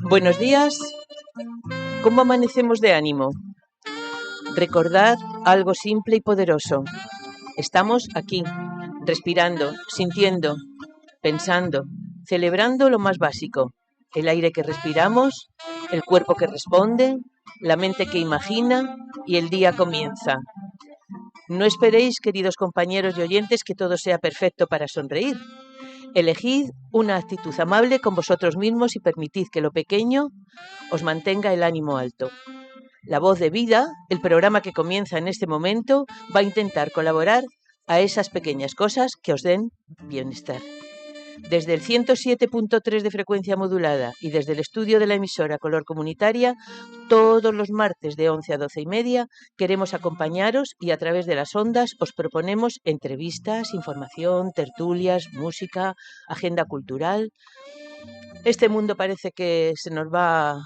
Buenos días. ¿Cómo amanecemos de ánimo? Recordad algo simple y poderoso. Estamos aquí, respirando, sintiendo, pensando, celebrando lo más básico. El aire que respiramos, el cuerpo que responde, la mente que imagina y el día comienza. No esperéis, queridos compañeros y oyentes, que todo sea perfecto para sonreír. Elegid una actitud amable con vosotros mismos y permitid que lo pequeño os mantenga el ánimo alto. La Voz de Vida, el programa que comienza en este momento, va a intentar colaborar a esas pequeñas cosas que os den bienestar. Desde el 107.3 de frecuencia modulada y desde el estudio de la emisora Color Comunitaria, todos los martes de 11 a 12 y media, queremos acompañaros y a través de las ondas os proponemos entrevistas, información, tertulias, música, agenda cultural. Este mundo parece que se nos va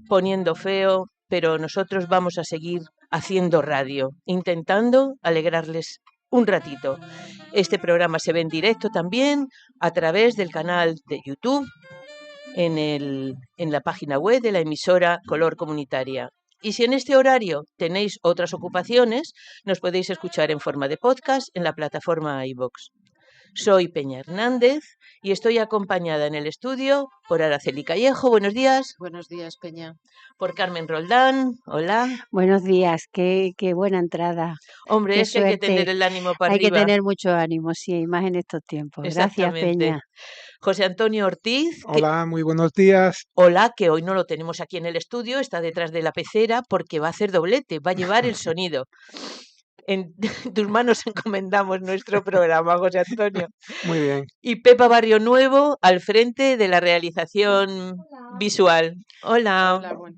poniendo feo, pero nosotros vamos a seguir haciendo radio, intentando alegrarles un ratito. Este programa se ve en directo también a través del canal de YouTube, en la página web de la emisora Color Comunitaria. Y si en este horario tenéis otras ocupaciones, nos podéis escuchar en forma de podcast en la plataforma iVoox. Soy Peña Hernández y estoy acompañada en el estudio por Araceli Callejo. Buenos días. Buenos días, Peña. Por Carmen Roldán. Hola. Buenos días, qué buena entrada. Hombre, qué es que hay que suerte. tener el ánimo para Hay arriba. que tener mucho ánimo, sí, más en estos tiempos. Gracias, Peña. José Antonio Ortiz. Hola, muy buenos días. Hola, que hoy no lo tenemos aquí en el estudio, está detrás de la pecera porque va a hacer doblete, va a llevar el sonido. En tus manos encomendamos nuestro programa, José Antonio. Muy bien. Y Pepa Barrio Nuevo al frente de la realización visual. Hola. Hola, bueno.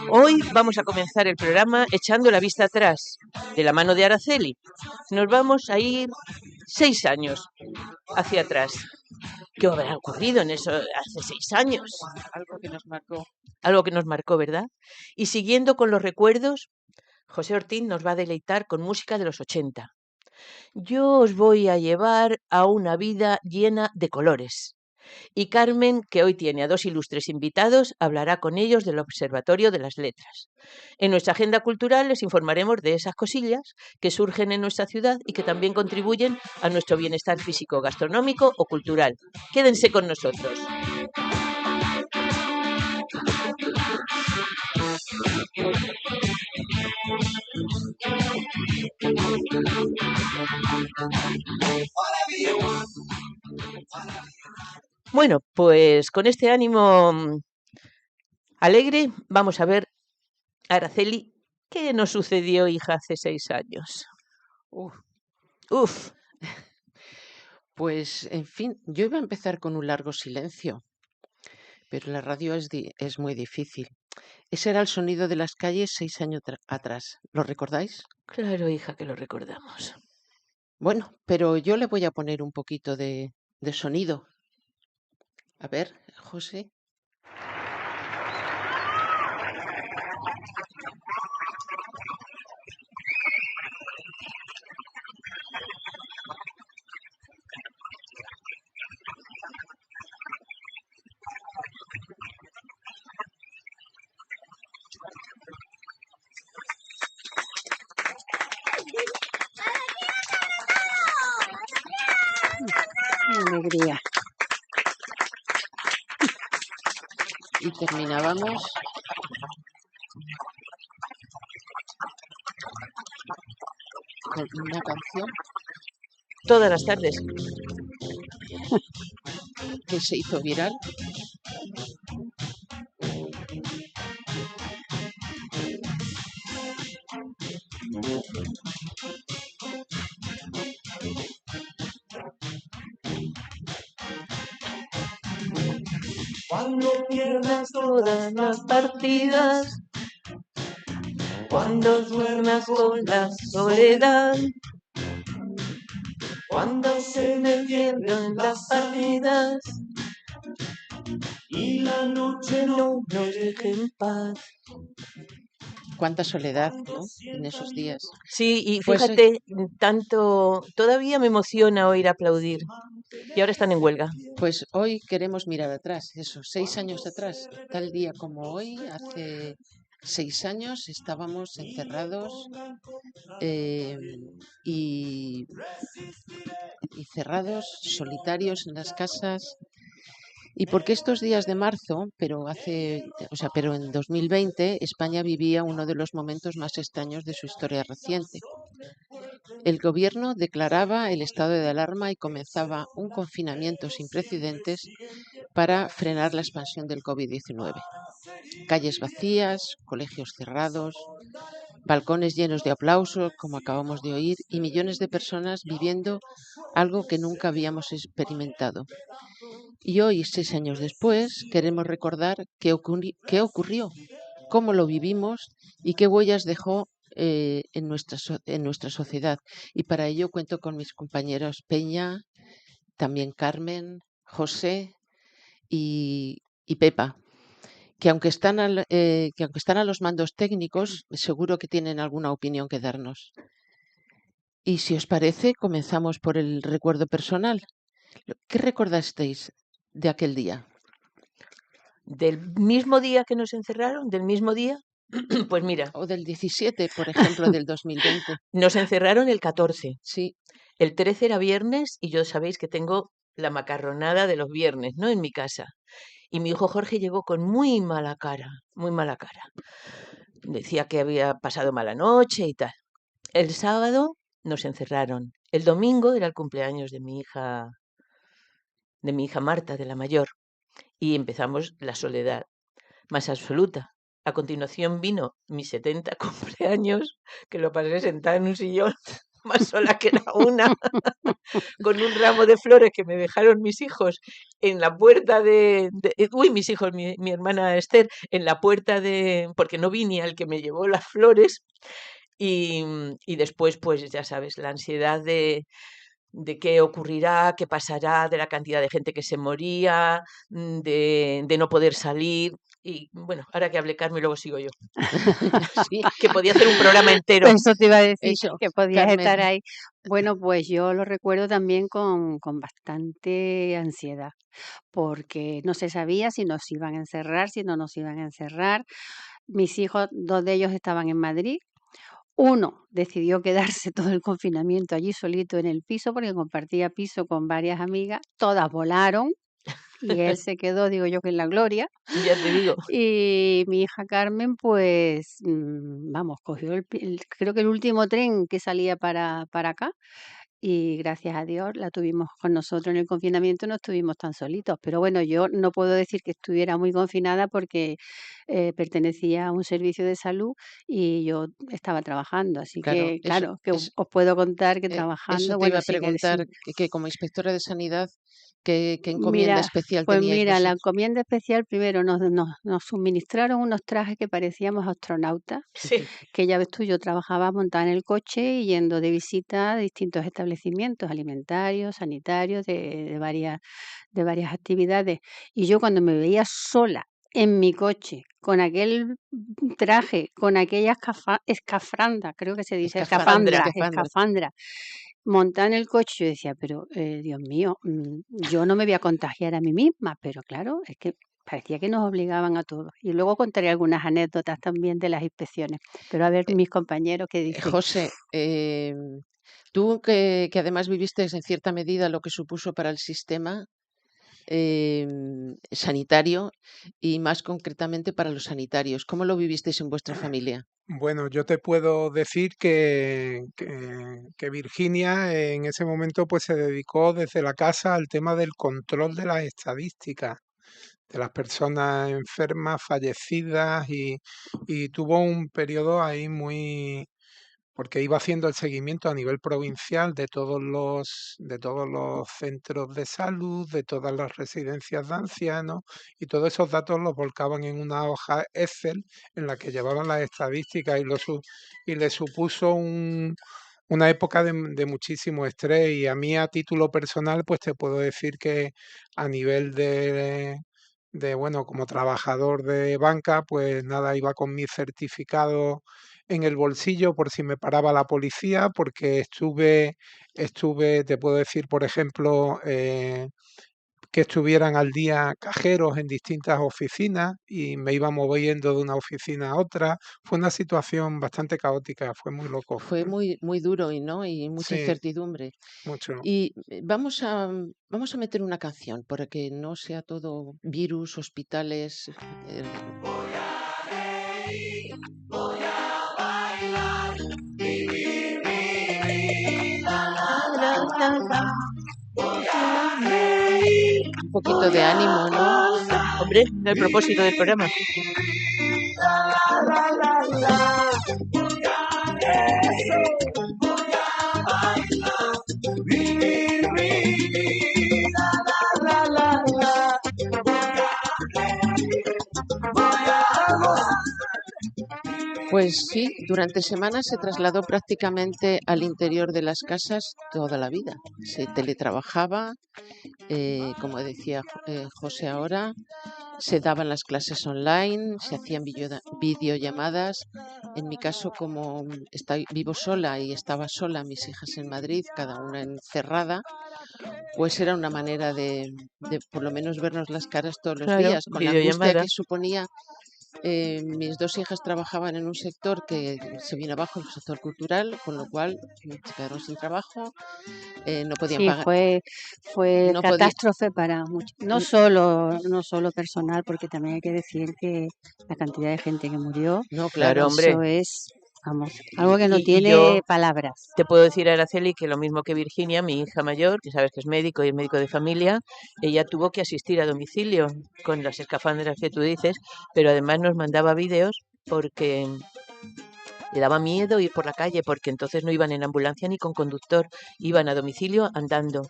Hoy vamos a comenzar el programa echando la vista atrás, de la mano de Araceli. Nos vamos a ir 6 años hacia atrás. ¿Qué habrá ocurrido en eso hace 6 años? Algo que nos marcó. Algo que nos marcó, ¿verdad? Y siguiendo con los recuerdos, José Ortiz nos va a deleitar con música de los 80. Yo os voy a llevar a una vida llena de colores. Y Carmen, que hoy tiene a 2 ilustres invitados, hablará con ellos del Observatorio de las Letras. En nuestra agenda cultural les informaremos de esas cosillas que surgen en nuestra ciudad y que también contribuyen a nuestro bienestar físico, gastronómico o cultural. Quédense con nosotros. Bueno, pues con este ánimo alegre vamos a ver, Araceli, ¿qué nos sucedió, hija, hace 6 años? Uf. Pues, en fin, yo iba a empezar con un largo silencio, pero la radio es muy difícil. Ese era el sonido de las calles 6 años atrás. ¿Lo recordáis? Claro, hija, que lo recordamos. Bueno, pero yo le voy a poner un poquito de sonido. A ver, José. Alegría. Y terminábamos con una canción Todas las tardes. que se hizo viral. Cuando pierdas todas las partidas, Cuando duermas con la soledad, cuando se me pierdan las partidas y la noche no nos deje en paz. Cuánta soledad, ¿no? En esos días. Sí, y Pues fíjate, todavía me emociona oír aplaudir. Y ahora están en huelga. Pues hoy queremos mirar atrás, eso, 6 años atrás, tal día como hoy, hace 6 años estábamos encerrados y cerrados, solitarios en las casas. ¿Y por qué estos días de marzo, pero en 2020, España vivía uno de los momentos más extraños de su historia reciente? El gobierno declaraba el estado de alarma y comenzaba un confinamiento sin precedentes para frenar la expansión del COVID-19. Calles vacías, colegios cerrados, balcones llenos de aplausos, como acabamos de oír, y millones de personas viviendo algo que nunca habíamos experimentado. Y hoy, 6 años después, queremos recordar qué ocurrió, cómo lo vivimos y qué huellas dejó en nuestra sociedad. Y para ello cuento con mis compañeros Peña, también Carmen, José y Pepa, que aunque están a los mandos técnicos, seguro que tienen alguna opinión que darnos. Y si os parece, comenzamos por el recuerdo personal. ¿Qué recordasteis de aquel día? ¿Del mismo día que nos encerraron? ¿Del mismo día? Pues mira. O del 17, por ejemplo, del 2020. Nos encerraron el 14. Sí. El 13 era viernes y yo sabéis que tengo la macarronada de los viernes, ¿no? En mi casa. Y mi hijo Jorge llegó con muy mala cara, muy mala cara. Decía que había pasado mala noche y tal. El sábado nos encerraron. El domingo era el cumpleaños de mi hija Marta, de la mayor. Y empezamos la soledad más absoluta. A continuación vino mi 70 cumpleaños, que lo pasé sentada en un sillón, más sola que la una, con un ramo de flores que me dejaron mis hijos en la puerta mis hijos, mi hermana Esther, en la puerta porque no vi ni al que me llevó las flores, y después, pues ya sabes, la ansiedad de qué ocurrirá, qué pasará, de la cantidad de gente que se moría, de no poder salir. Y bueno, ahora que hable Carmen, luego sigo yo. Sí. Que podía hacer un programa entero. Eso te iba a decir, Eso, que podías Carmen. estar ahí. Bueno, pues yo lo recuerdo también con bastante ansiedad, porque no se sabía si nos iban a encerrar, si no nos iban a encerrar. Mis hijos, 2 de ellos estaban en Madrid. Uno decidió quedarse todo el confinamiento allí solito en el piso, porque compartía piso con varias amigas. Todas volaron y él se quedó, digo yo, que en la gloria. Ya te digo. Y mi hija Carmen, pues, vamos, cogió creo que el último tren que salía para acá, y gracias a Dios la tuvimos con nosotros en el confinamiento, no estuvimos tan solitos. Pero bueno, yo no puedo decir que estuviera muy confinada porque pertenecía a un servicio de salud y yo estaba trabajando. Así Claro, que, claro, que os puedo contar que eso trabajando, te iba bueno, a sí que preguntar, que como inspectora de sanidad, ¿qué encomienda Mira, especial pues teníais mira, la vosotros? encomienda especial primero nos suministraron unos trajes que parecíamos astronautas, Sí. que ya ves tú, yo trabajaba montada en el coche y yendo de visita a distintos establecimientos alimentarios, sanitarios, de varias actividades. Y yo cuando me veía sola en mi coche, con aquel traje, con aquella escafranda, creo que se dice, Escafandra. escafandra, montada en el coche, yo decía, pero Dios mío, yo no me voy a contagiar a mí misma, pero claro, es que parecía que nos obligaban a todos. Y luego contaré algunas anécdotas también de las inspecciones, pero a ver mis compañeros qué dicen. José, tú que además viviste en cierta medida lo que supuso para el sistema sanitario y más concretamente para los sanitarios, ¿cómo lo vivisteis en vuestra familia? Bueno, yo te puedo decir que Virginia en ese momento pues se dedicó desde la casa al tema del control de las estadísticas de las personas enfermas, fallecidas y tuvo un periodo ahí muy, porque iba haciendo el seguimiento a nivel provincial de todos los centros de salud, de todas las residencias de ancianos, y todos esos datos los volcaban en una hoja Excel en la que llevaban las estadísticas y le supuso una época de muchísimo estrés. Y a mí, a título personal, pues te puedo decir que a nivel bueno, como trabajador de banca, pues nada, iba con mi certificado en el bolsillo por si me paraba la policía, porque te puedo decir, por ejemplo, que estuvieran al día cajeros en distintas oficinas y me iba moviendo de una oficina a otra. Fue una situación bastante caótica, fue muy loco. Fue muy, muy duro y mucha Sí, incertidumbre. mucho. Y vamos a meter una canción para que no sea todo virus, hospitales. eh, un poquito de ánimo, ¿no? Hombre, el propósito del programa. Pues sí, durante semanas se trasladó prácticamente al interior de las casas toda la vida. Se teletrabajaba, como decía José ahora, se daban las clases online, se hacían videollamadas. En mi caso, como vivo sola y estaba sola, mis hijas en Madrid, cada una encerrada, pues era una manera de por lo menos vernos las caras todos los Claro, días, con la angustia videollamada. que suponía. Mis dos hijas trabajaban en un sector que se vino abajo, el sector cultural, con lo cual se quedaron sin trabajo, no podían Sí, pagar, fue no podía, catástrofe para muchos, n- no solo personal, porque también hay que decir que la cantidad de gente que murió, no, Claro, claro, hombre. eso es, vamos, Y, algo que no y yo tiene palabras. te puedo decir, Araceli, que lo mismo que Virginia, mi hija mayor, que sabes que es médico y es médico de familia, ella tuvo que asistir a domicilio con las escafandras que tú dices, pero además nos mandaba vídeos porque le daba miedo ir por la calle porque entonces no iban en ambulancia ni con conductor, iban a domicilio andando.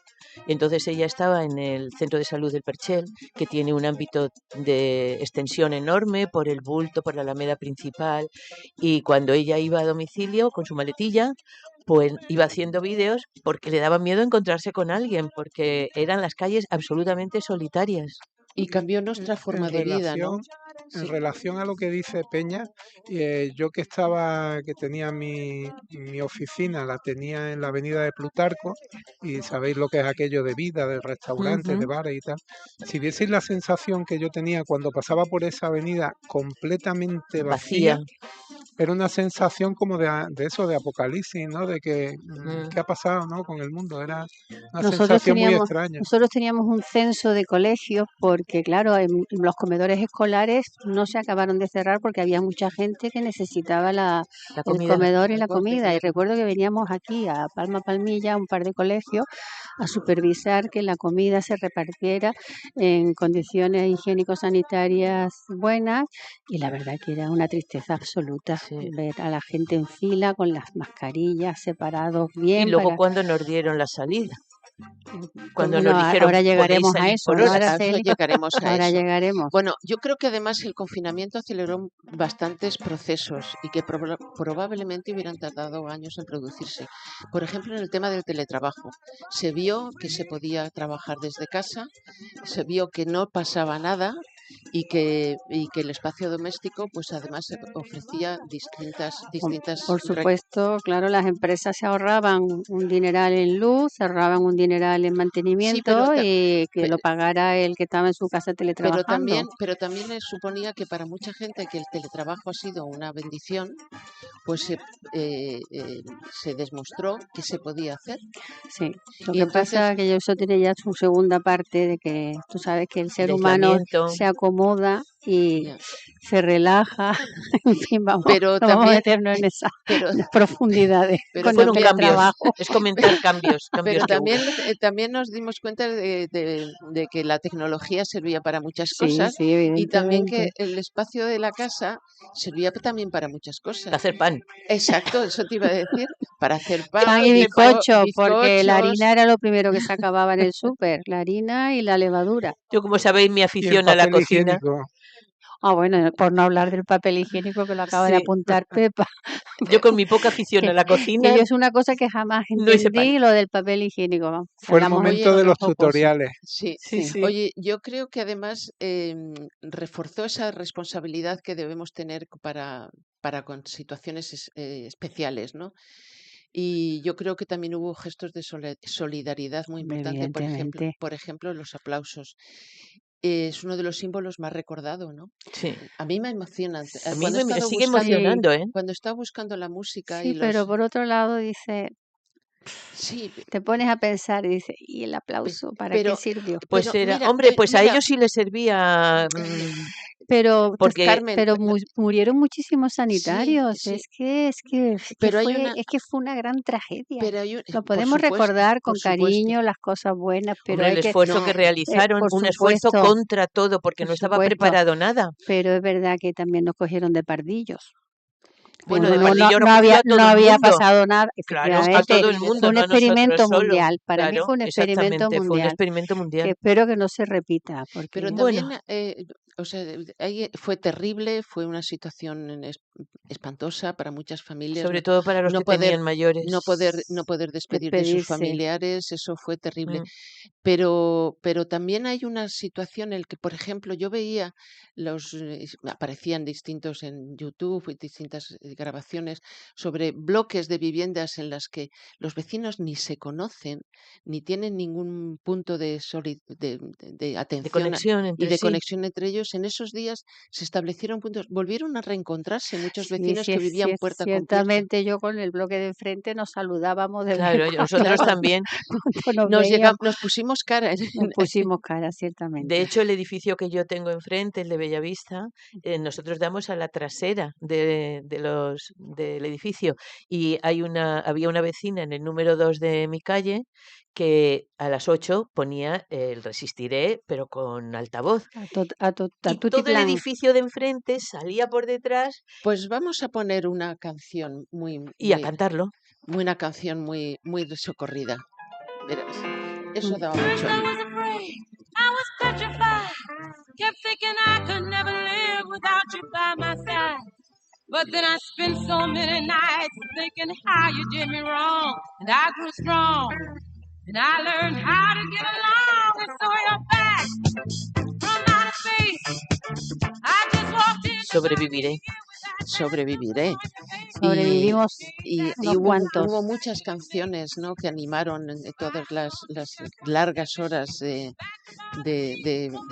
Entonces ella estaba en el centro de salud del Perchel, que tiene un ámbito de extensión enorme por el bulto, por la alameda principal, y cuando ella iba a domicilio con su maletilla, pues iba haciendo vídeos porque le daba miedo encontrarse con alguien, porque eran las calles absolutamente solitarias. y cambió En nuestra en forma de vida, ¿no? relación, en Sí, relación a lo que dice Peña, yo que tenía mi oficina, la tenía en la avenida de Plutarco, y sabéis lo que es aquello de vida, de restaurantes, de Ujú. bares y tal. Si vieseis la sensación que yo tenía cuando pasaba por esa avenida completamente Vacía. vacía, era una sensación como de eso, de apocalipsis, ¿no? De que, Mm. ¿qué ha pasado, no? Con el mundo. Era una Nosotros sensación muy teníamos, extraña. nosotros teníamos un censo de colegios porque, claro, en los comedores escolares no se acabaron de cerrar porque había mucha gente que necesitaba La el comida. comedor y la transporte, comida. Y claro. recuerdo que veníamos aquí a Palmilla, a un par de colegios, a supervisar que la comida se repartiera en condiciones higiénico-sanitarias buenas, y la verdad que era una tristeza absoluta Sí. ver a la gente en fila con las mascarillas separados Y bien luego para... cuando nos dieron la salida, cuando Bueno, nos dijeron ahora podéis llegaremos a salir eso, por ¿no, horas. A eso Araceli? llegaremos a Ahora eso. llegaremos. Bueno, yo creo que además el confinamiento aceleró bastantes procesos y que probablemente hubieran tardado años en producirse. Por ejemplo, en el tema del teletrabajo. Se vio que se podía trabajar desde casa, se vio que no pasaba nada y que el espacio doméstico, pues además ofrecía Por distintas por supuesto, claro, las empresas se ahorraban un dineral en luz, se ahorraban un dineral en sí, pero mantenimiento y que lo pagara el que estaba en su casa teletrabajando. pero también suponía que para mucha gente que el teletrabajo ha sido una bendición, pues se demostró que se podía hacer. Sí, lo Y que entonces, pasa que eso tiene ya su segunda parte de que tú sabes que el El ser humano aislamiento. se acomoda y Ya. se relaja. En fin, Pero no vamos a también, meternos en esas pero, profundidades pero con el Fueron cambios, teletrabajo. es comentar cambios Pero que hubo. también nos dimos cuenta de que la tecnología servía para muchas Sí, cosas sí, y también que evidentemente. el espacio de la casa servía también para muchas Para cosas. hacer pan. Exacto, eso te iba a decir, para hacer Eso Pan pan, y es de pan. bizcocho, porque la bizcochos. harina era lo primero que se acababa en el súper, la harina y la levadura. Yo, como sabéis, mi Y el afición a la papel cocina, higiénico. Bueno, por no hablar del papel higiénico que lo acaba de sí, apuntar Pepa, yo con mi poca afición que, a la que cocina yo es una cosa que jamás no hice pan. entendí, lo del papel higiénico. Vamos, si Fue el hablamos en momento Oye, de tono los jocoso. tutoriales. sí. Sí, Sí. sí. Oye, yo creo que además reforzó esa responsabilidad que debemos tener para con situaciones especiales, ¿no? Y yo creo que también hubo gestos de solidaridad muy importantes, Evidentemente. por ejemplo, los aplausos. Es uno de los símbolos más recordados, ¿no? Sí. A mí me emociona. A mí Cuando he me estado sigue buscando, Sí, emocionando, ¿eh? cuando he estado buscando la música sí, y pero los... por otro lado dice, Sí, te pones a pensar y dice, ¿y el pe- aplauso para qué pero, sirvió? Pues era, mira, hombre, pues a mira, ellos sí les servía, porque Carmen, Murieron muchísimos sí, sanitarios. sí, pero hay una, Es que fue una gran tragedia. pero hay un, Lo por podemos supuesto, recordar con por supuesto, cariño, las cosas buenas, pero hombre, el hay que, esfuerzo que no, realizaron, por un esfuerzo supuesto, contra todo, porque por no estaba supuesto, preparado nada. pero es verdad que también nos cogieron de pardillos. Bueno, pero de hay, pardillo no cogió a No todo el había mundo. pasado nada, Claro, a efectivamente. todo el Fue mundo, un no a nosotros experimento solo. mundial. Para mí Claro, fue un experimento exactamente, fue un mundial experimento que mundial. espero que no se repita, pero porque Bueno, también, o sea, ahí fue terrible, fue una situación espantosa para muchas familias, sobre todo para los no que poder, tenían mayores. no poder despedir de sus despedirse. familiares, eso fue terrible. Mm. Pero también hay una situación en la que, por ejemplo, yo veía aparecían distintos en YouTube y distintas grabaciones sobre bloques de viviendas en las que los vecinos ni se conocen, ni tienen ningún punto de De atención conexión y entre de sí. conexión entre ellos. En esos días se establecieron puntos, volvieron a reencontrarse muchos Sí, vecinos que vivían puerta con puerta. ciertamente yo con el bloque de enfrente nos saludábamos de vez en Claro, nosotros Claro, también. cuando nos veíamos, nos pusimos cara. nos pusimos cara, De ciertamente. hecho, el edificio que yo tengo enfrente, el de Bellavista, nosotros damos a la trasera del edificio y había una vecina en el número 2 de mi calle que a las 8 ponía el Resistiré, pero con altavoz. A Y todo el tutiplán. edificio de enfrente salía por detrás Pues vamos a poner una canción y a cantarlo. una canción muy socorrida. Verás, eso Mm. daba mucho I ánimo. was afraid, I was petrified. Kept thinking I could never live without you by my side. But then I spent so many nights thinking how you did me wrong. And I grew strong. And I learned how to get along. And so you're back from outer space. I just walked in to find Sobreviviré. you with that Sobreviviré. Y, Sobrevivimos y unos cuantos. hubo muchas canciones, ¿no?, que animaron todas las largas horas de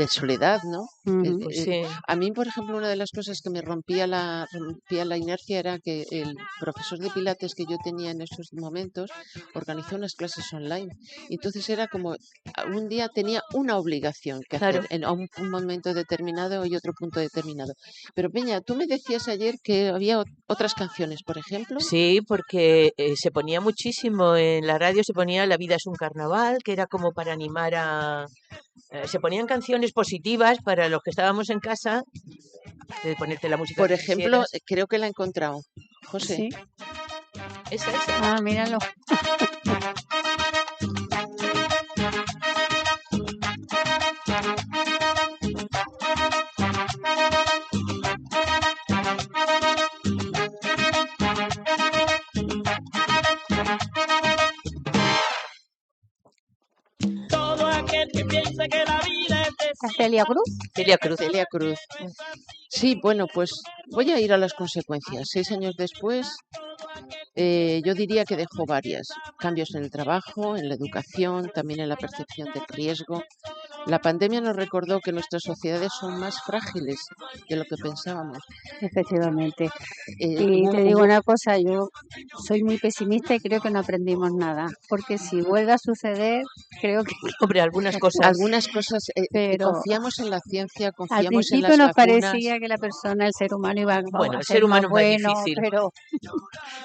soledad, ¿no? Ujú. Pues sí. A mí, por ejemplo, una de las cosas que me rompía la inercia era que el profesor de Pilates que yo tenía en esos momentos organizó unas clases online. Entonces era como un día tenía una obligación que Claro. hacer a un momento determinado y otro punto determinado. Pero Peña, tú me decías ayer que había otras canciones, por ejemplo. Sí, porque se ponía muchísimo en la radio, se ponía La vida es un carnaval, que era como para animar se ponían canciones positivas para los que estábamos en casa, de ponerte la música Por que ejemplo, quisieras. creo que la he encontrado. José. Sí. Esa. Míralo. todo aquel que piensa que la vida es de ¿A Celia Cruz? Celia Cruz. Celia Cruz. Sí, bueno, pues voy a ir a las consecuencias. 6 años después, yo diría que dejó varias. Cambios en el trabajo, en la educación, también en la percepción del riesgo. La pandemia nos recordó que nuestras sociedades son más frágiles de lo que pensábamos. Efectivamente. Eh, Y hubo, te digo hubo- una cosa, yo soy muy pesimista y creo que no aprendimos nada, porque si vuelve a suceder, creo que, Hombre, algunas cosas. algunas cosas, pero confiamos en la ciencia, al confiamos en principio las nos vacunas. parecía que la persona, el ser humano iba Bueno, a el ser ser más humano es más bueno, difícil. pero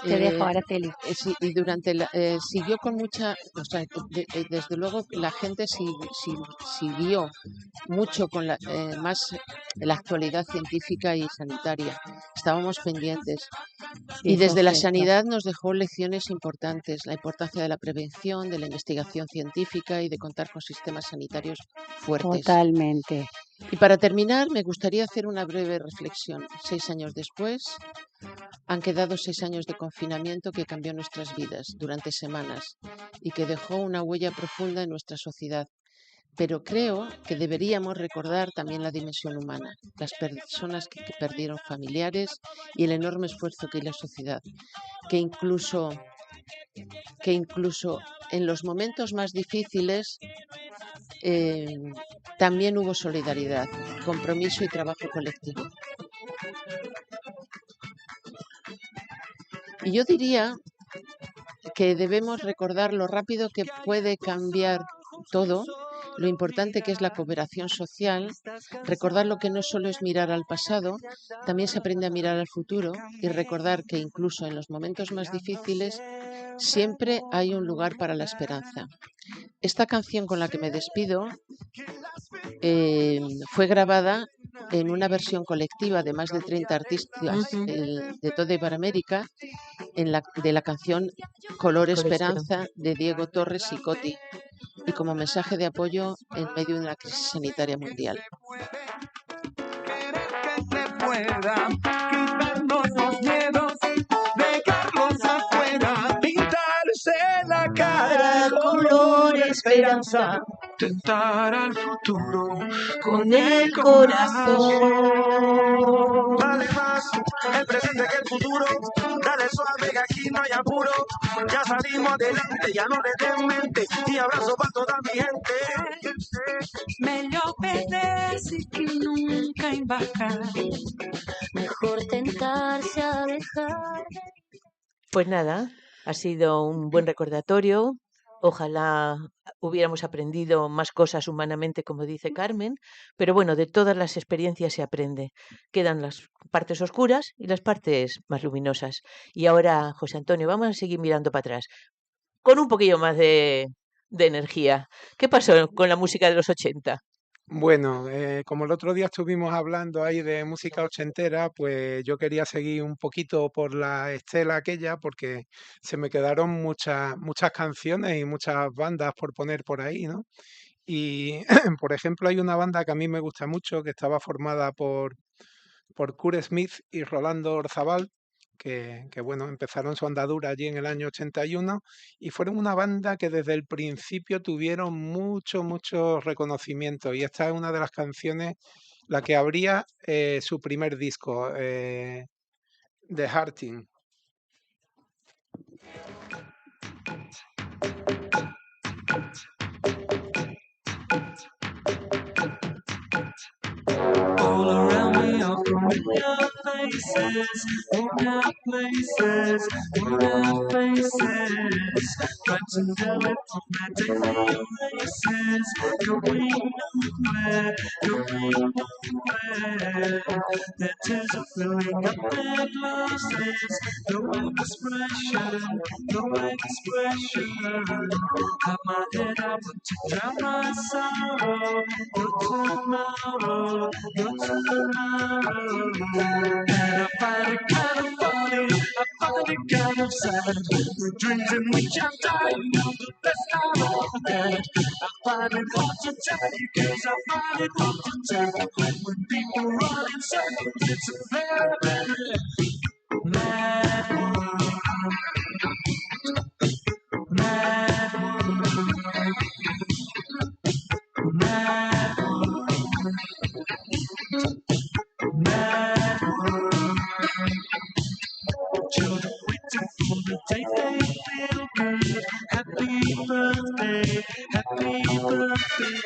te dejo, Eh, Araceli. y durante siguió con mucha, o sea, desde luego la gente siguió mucho con más la actualidad científica y sanitaria. Estábamos pendientes. Sí, Y eso es desde la cierto. sanidad nos dejó lecciones importantes, la importancia de la prevención, de la investigación científica y de contar con sistemas sanitarios fuertes. Totalmente. Y para terminar, me gustaría hacer una breve reflexión. 6 años después, han quedado 6 años de confinamiento que cambió nuestras vidas durante semanas y que dejó una huella profunda en nuestra sociedad. Pero creo que deberíamos recordar también la dimensión humana, las personas que perdieron familiares y el enorme esfuerzo que hay en la sociedad, que incluso en los momentos más difíciles también hubo solidaridad, compromiso y trabajo colectivo. Y yo diría que debemos recordar lo rápido que puede cambiar todo, lo importante que es la cooperación social, recordar lo que no solo es mirar al pasado, también se aprende a mirar al futuro y recordar que incluso en los momentos más difíciles siempre hay un lugar para la esperanza. Esta canción con la que me despido fue grabada en una versión colectiva de más de 30 artistas de toda Iberoamérica de la canción Color Esperanza de Diego Torres y Coti, y como mensaje de apoyo en medio de una crisis sanitaria mundial. Quitarnos los miedos, dejarlos afuera, pintarse la cara color esperanza, tentar al futuro Con el corazón. Vale más el presente que el futuro. Dale suave que aquí no hay apuro. Ya salimos adelante, ya no le den mente. Y abrazo para toda mi gente. Melhor perder-se que nunca embarcar. Mejor tentarse a dejar. Pues nada, ha sido un buen recordatorio. Ojalá hubiéramos aprendido más cosas humanamente, como dice Carmen, pero bueno, de todas las experiencias se aprende. Quedan las partes oscuras y las partes más luminosas. Y ahora, José Antonio, vamos a seguir mirando para atrás, con un poquillo más de energía. ¿Qué pasó con la música de los 80? Bueno, como el otro día estuvimos hablando ahí de música ochentera, pues yo quería seguir un poquito por la estela aquella porque se me quedaron muchas canciones y muchas bandas por poner por ahí, ¿no? Y, por ejemplo, hay una banda que a mí me gusta mucho que estaba formada por Kurt Smith y Rolando Orzabal, que bueno, empezaron su andadura allí en el año 81 y fueron una banda que desde el principio tuvieron mucho reconocimiento, y esta es una de las canciones, la que abría su primer disco, The Hearting. All around me are familiar faces, familiar places, familiar faces. Try to know it from their daily races. Going nowhere, going nowhere. Their tears are filling up their glasses. No expression, no expression. Have my head up to drown my sorrow. Tomorrow, and I find it kind of funny, I find it kind of sad. With dreams in which I'm dying of the best I've ever had. I find it hard to tell you, cause I find it hard to tell. When people run in circles, it's a very, very mad world. Mad world. Mad world. Mad world. Children waiting for the day they feel good. Happy birthday, happy birthday.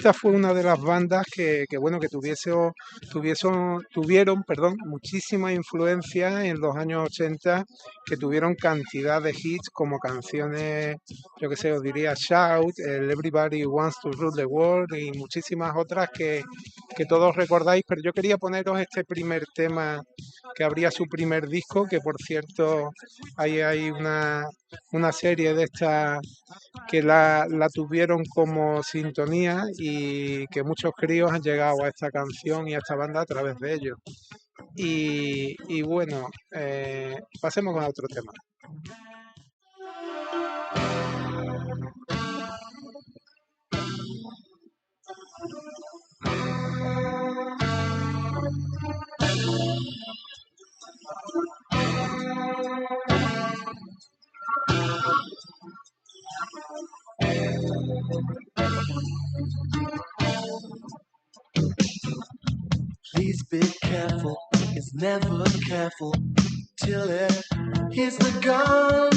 esta fue una de las bandas que bueno, que tuvieron, perdón, muchísima influencia en los años 80, que tuvieron cantidad de hits como canciones, yo que sé, os diría Shout, el Everybody Wants to Rule the World y muchísimas otras que todos recordáis, pero yo quería poneros este primer tema que abría su primer disco, que por cierto hay una serie de estas que la tuvieron como sintonía y que muchos críos han llegado a esta canción y a esta banda a través de ellos. Y bueno, pasemos con otro tema. Please be careful, it's never careful till it hits the gun.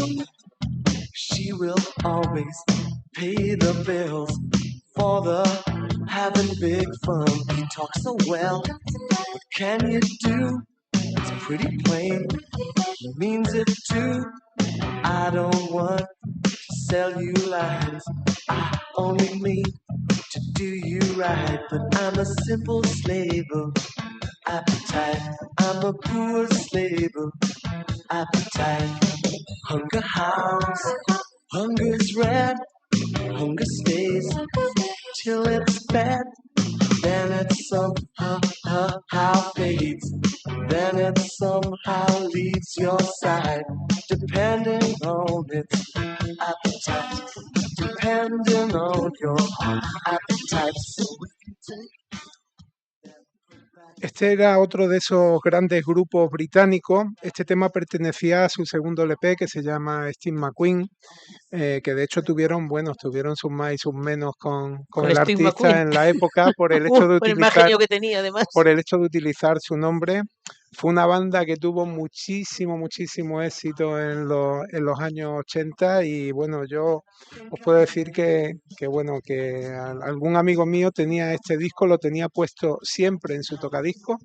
She will always pay the bills for the having big fun. He talks so well, what can you do? It's pretty plain, he means it too. I don't want to sell you lies, I only mean to do you right. But I'm a simple slave of appetite, I'm a poor slave of appetite. Hunger howls, hunger's red, hunger stays till it's fed. Then it somehow fades, then it somehow leaves your side, depending on its appetite, depending on your appetite. Este era otro de esos grandes grupos británicos. Este tema pertenecía a su segundo LP que se llama Steve McQueen, que de hecho tuvieron sus más y sus menos con el Steve artista McQueen. en la época por el hecho de Por el utilizar, genio que tenía, además. por el hecho de utilizar su nombre. Fue una banda que tuvo muchísimo éxito en los años 80 y bueno, yo os puedo decir que algún amigo mío tenía este disco, lo tenía puesto siempre en su tocadisco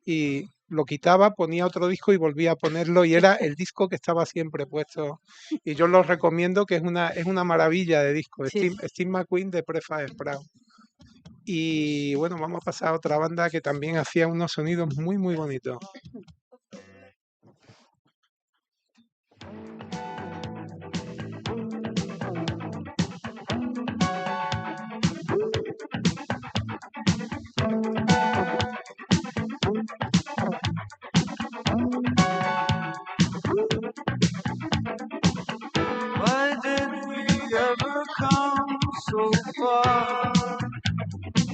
y lo quitaba, ponía otro disco y volvía a ponerlo y era el disco que estaba siempre puesto. Y yo lo recomiendo, que es una maravilla de disco, Sí. Steve McQueen de Prefab Sprout. Y bueno, vamos a pasar a otra banda que también hacía unos sonidos muy bonitos. Why did we ever come so far?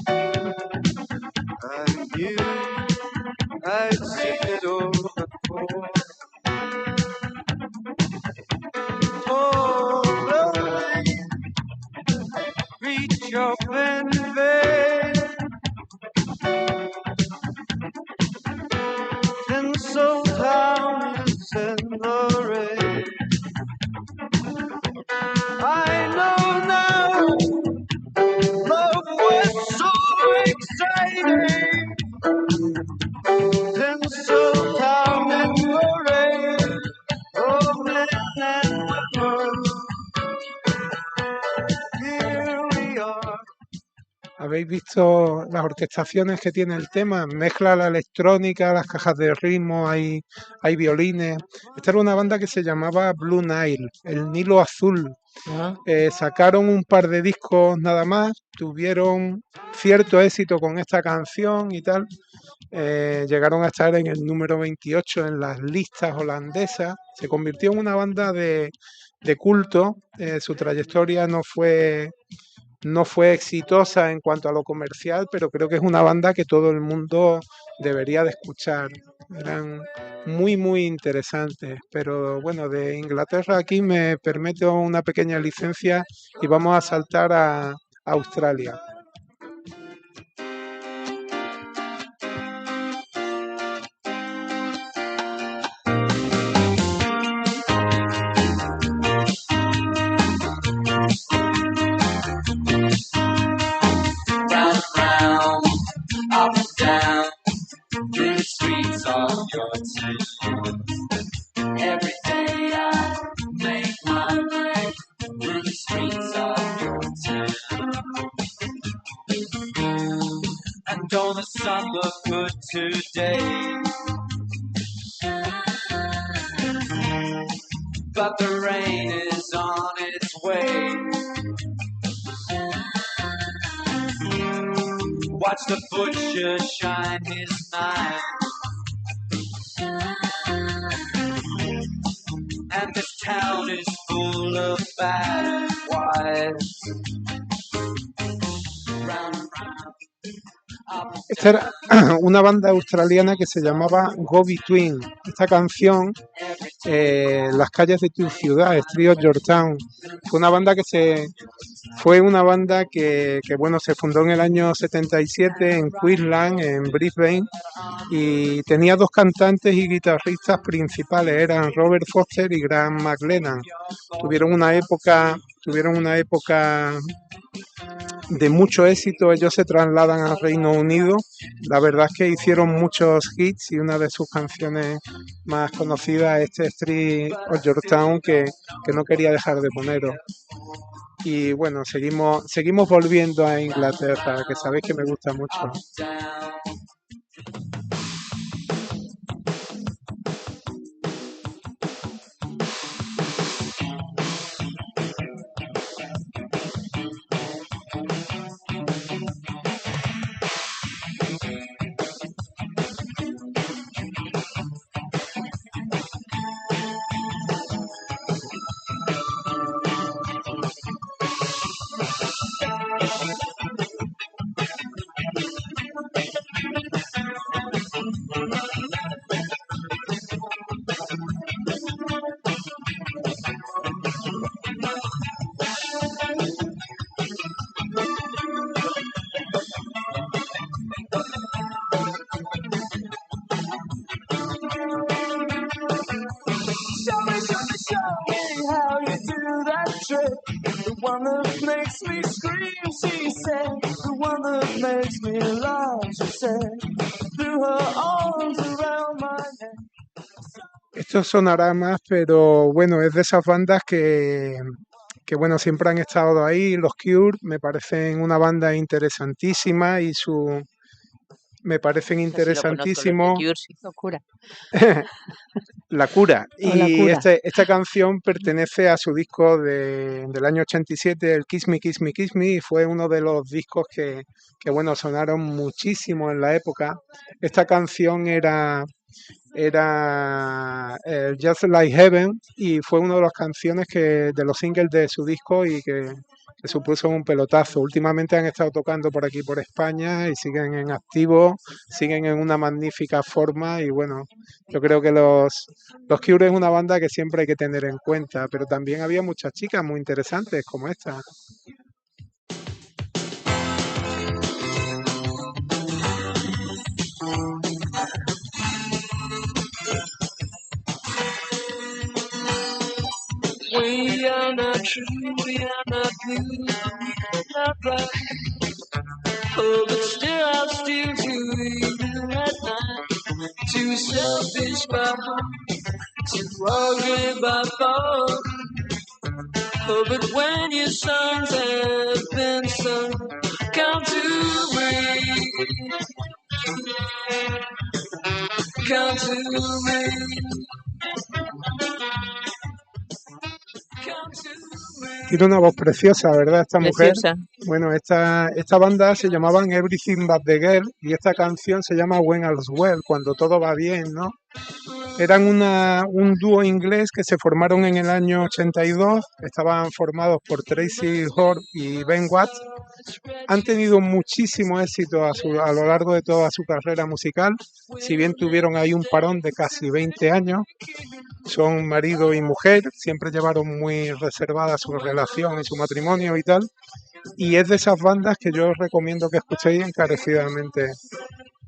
I knew I'd seen it all before. Oh, lonely, reach up in vain. Tinseltown is in the rain. I know now, love was so exciting. Tinseltown in the rain, rolling in the world. Here we are. ¿Habéis visto las orquestaciones que tiene el tema? Mezcla la electrónica, las cajas de ritmo, hay violines. Esta era una banda que se llamaba Blue Nile, el Nilo Azul. Ah, Sacaron un par de discos nada más, tuvieron cierto éxito con esta canción y tal. Llegaron a estar en el número 28 en las listas holandesas. Se convirtió en una banda de culto. Su trayectoria no fue exitosa en cuanto a lo comercial, pero creo que es una banda que todo el mundo debería de escuchar. Eran muy interesantes, pero bueno, de Inglaterra aquí me permito una pequeña licencia y vamos a saltar a Australia. And don't the sun look good today? But the rain is on its way. Watch the butcher shine his knife. And this town is full of bad wives. Round and round, up and Esta era una banda australiana que se llamaba Go Between. Esta canción, Las calles de tu ciudad, Street of Your Town, fue una banda que bueno, se fundó en el año 77 en Queensland, en Brisbane, y tenía dos cantantes y guitarristas principales, eran Robert Foster y Graham McLennan. Tuvieron una época de mucho éxito. Ellos se trasladan al Reino Unido. La verdad es que hicieron muchos hits y una de sus canciones más conocidas es Street of Your Town, que no quería dejar de poneros. Y bueno, seguimos volviendo a Inglaterra, que sabéis que me gusta mucho. down. Show me how you do that trick. The one that makes me scream, she said. The one that makes me laugh, she said. Threw her arms around my neck. Esto sonará más, pero bueno, es de esas bandas que bueno, siempre han estado ahí. Los Cure me parecen una banda interesantísima me parecen Esa sí lo conozco, los de interesantísimos. Cure, sí. Locura. La Cura. O La Y Cura. esta canción pertenece a su disco del año 87, el Kiss Me, Kiss Me, Kiss Me, y fue uno de los discos que bueno, sonaron muchísimo en la época. Esta canción era Just Like Heaven, y fue una de las canciones de los singles de su disco y que supuso un pelotazo. Últimamente han estado tocando por aquí, por España, y siguen en activo, siguen en una magnífica forma, y bueno, yo creo que los Cure es una banda que siempre hay que tener en cuenta, pero también había muchas chicas muy interesantes como esta. We are not true, we are not blue, we are not black. Oh, but still I'll steal to you at night. Too selfish by heart, too ugly by thought. Oh, but when your songs have been sung, come to me. Come to me. Come to me. Tiene una voz preciosa, ¿verdad? Esta mujer. Preciosa. Bueno, esta banda se llamaban Everything But The Girl, y esta canción se llama When All's Well, cuando todo va bien, ¿no? Eran un dúo inglés que se formaron en el año 82, estaban formados por Tracy Hort y Ben Watts. Han tenido muchísimo éxito a lo largo de toda su carrera musical, si bien tuvieron ahí un parón de casi 20 años. Son marido y mujer, siempre llevaron muy reservada su relación y su matrimonio y tal. Y es de esas bandas que yo os recomiendo que escuchéis encarecidamente.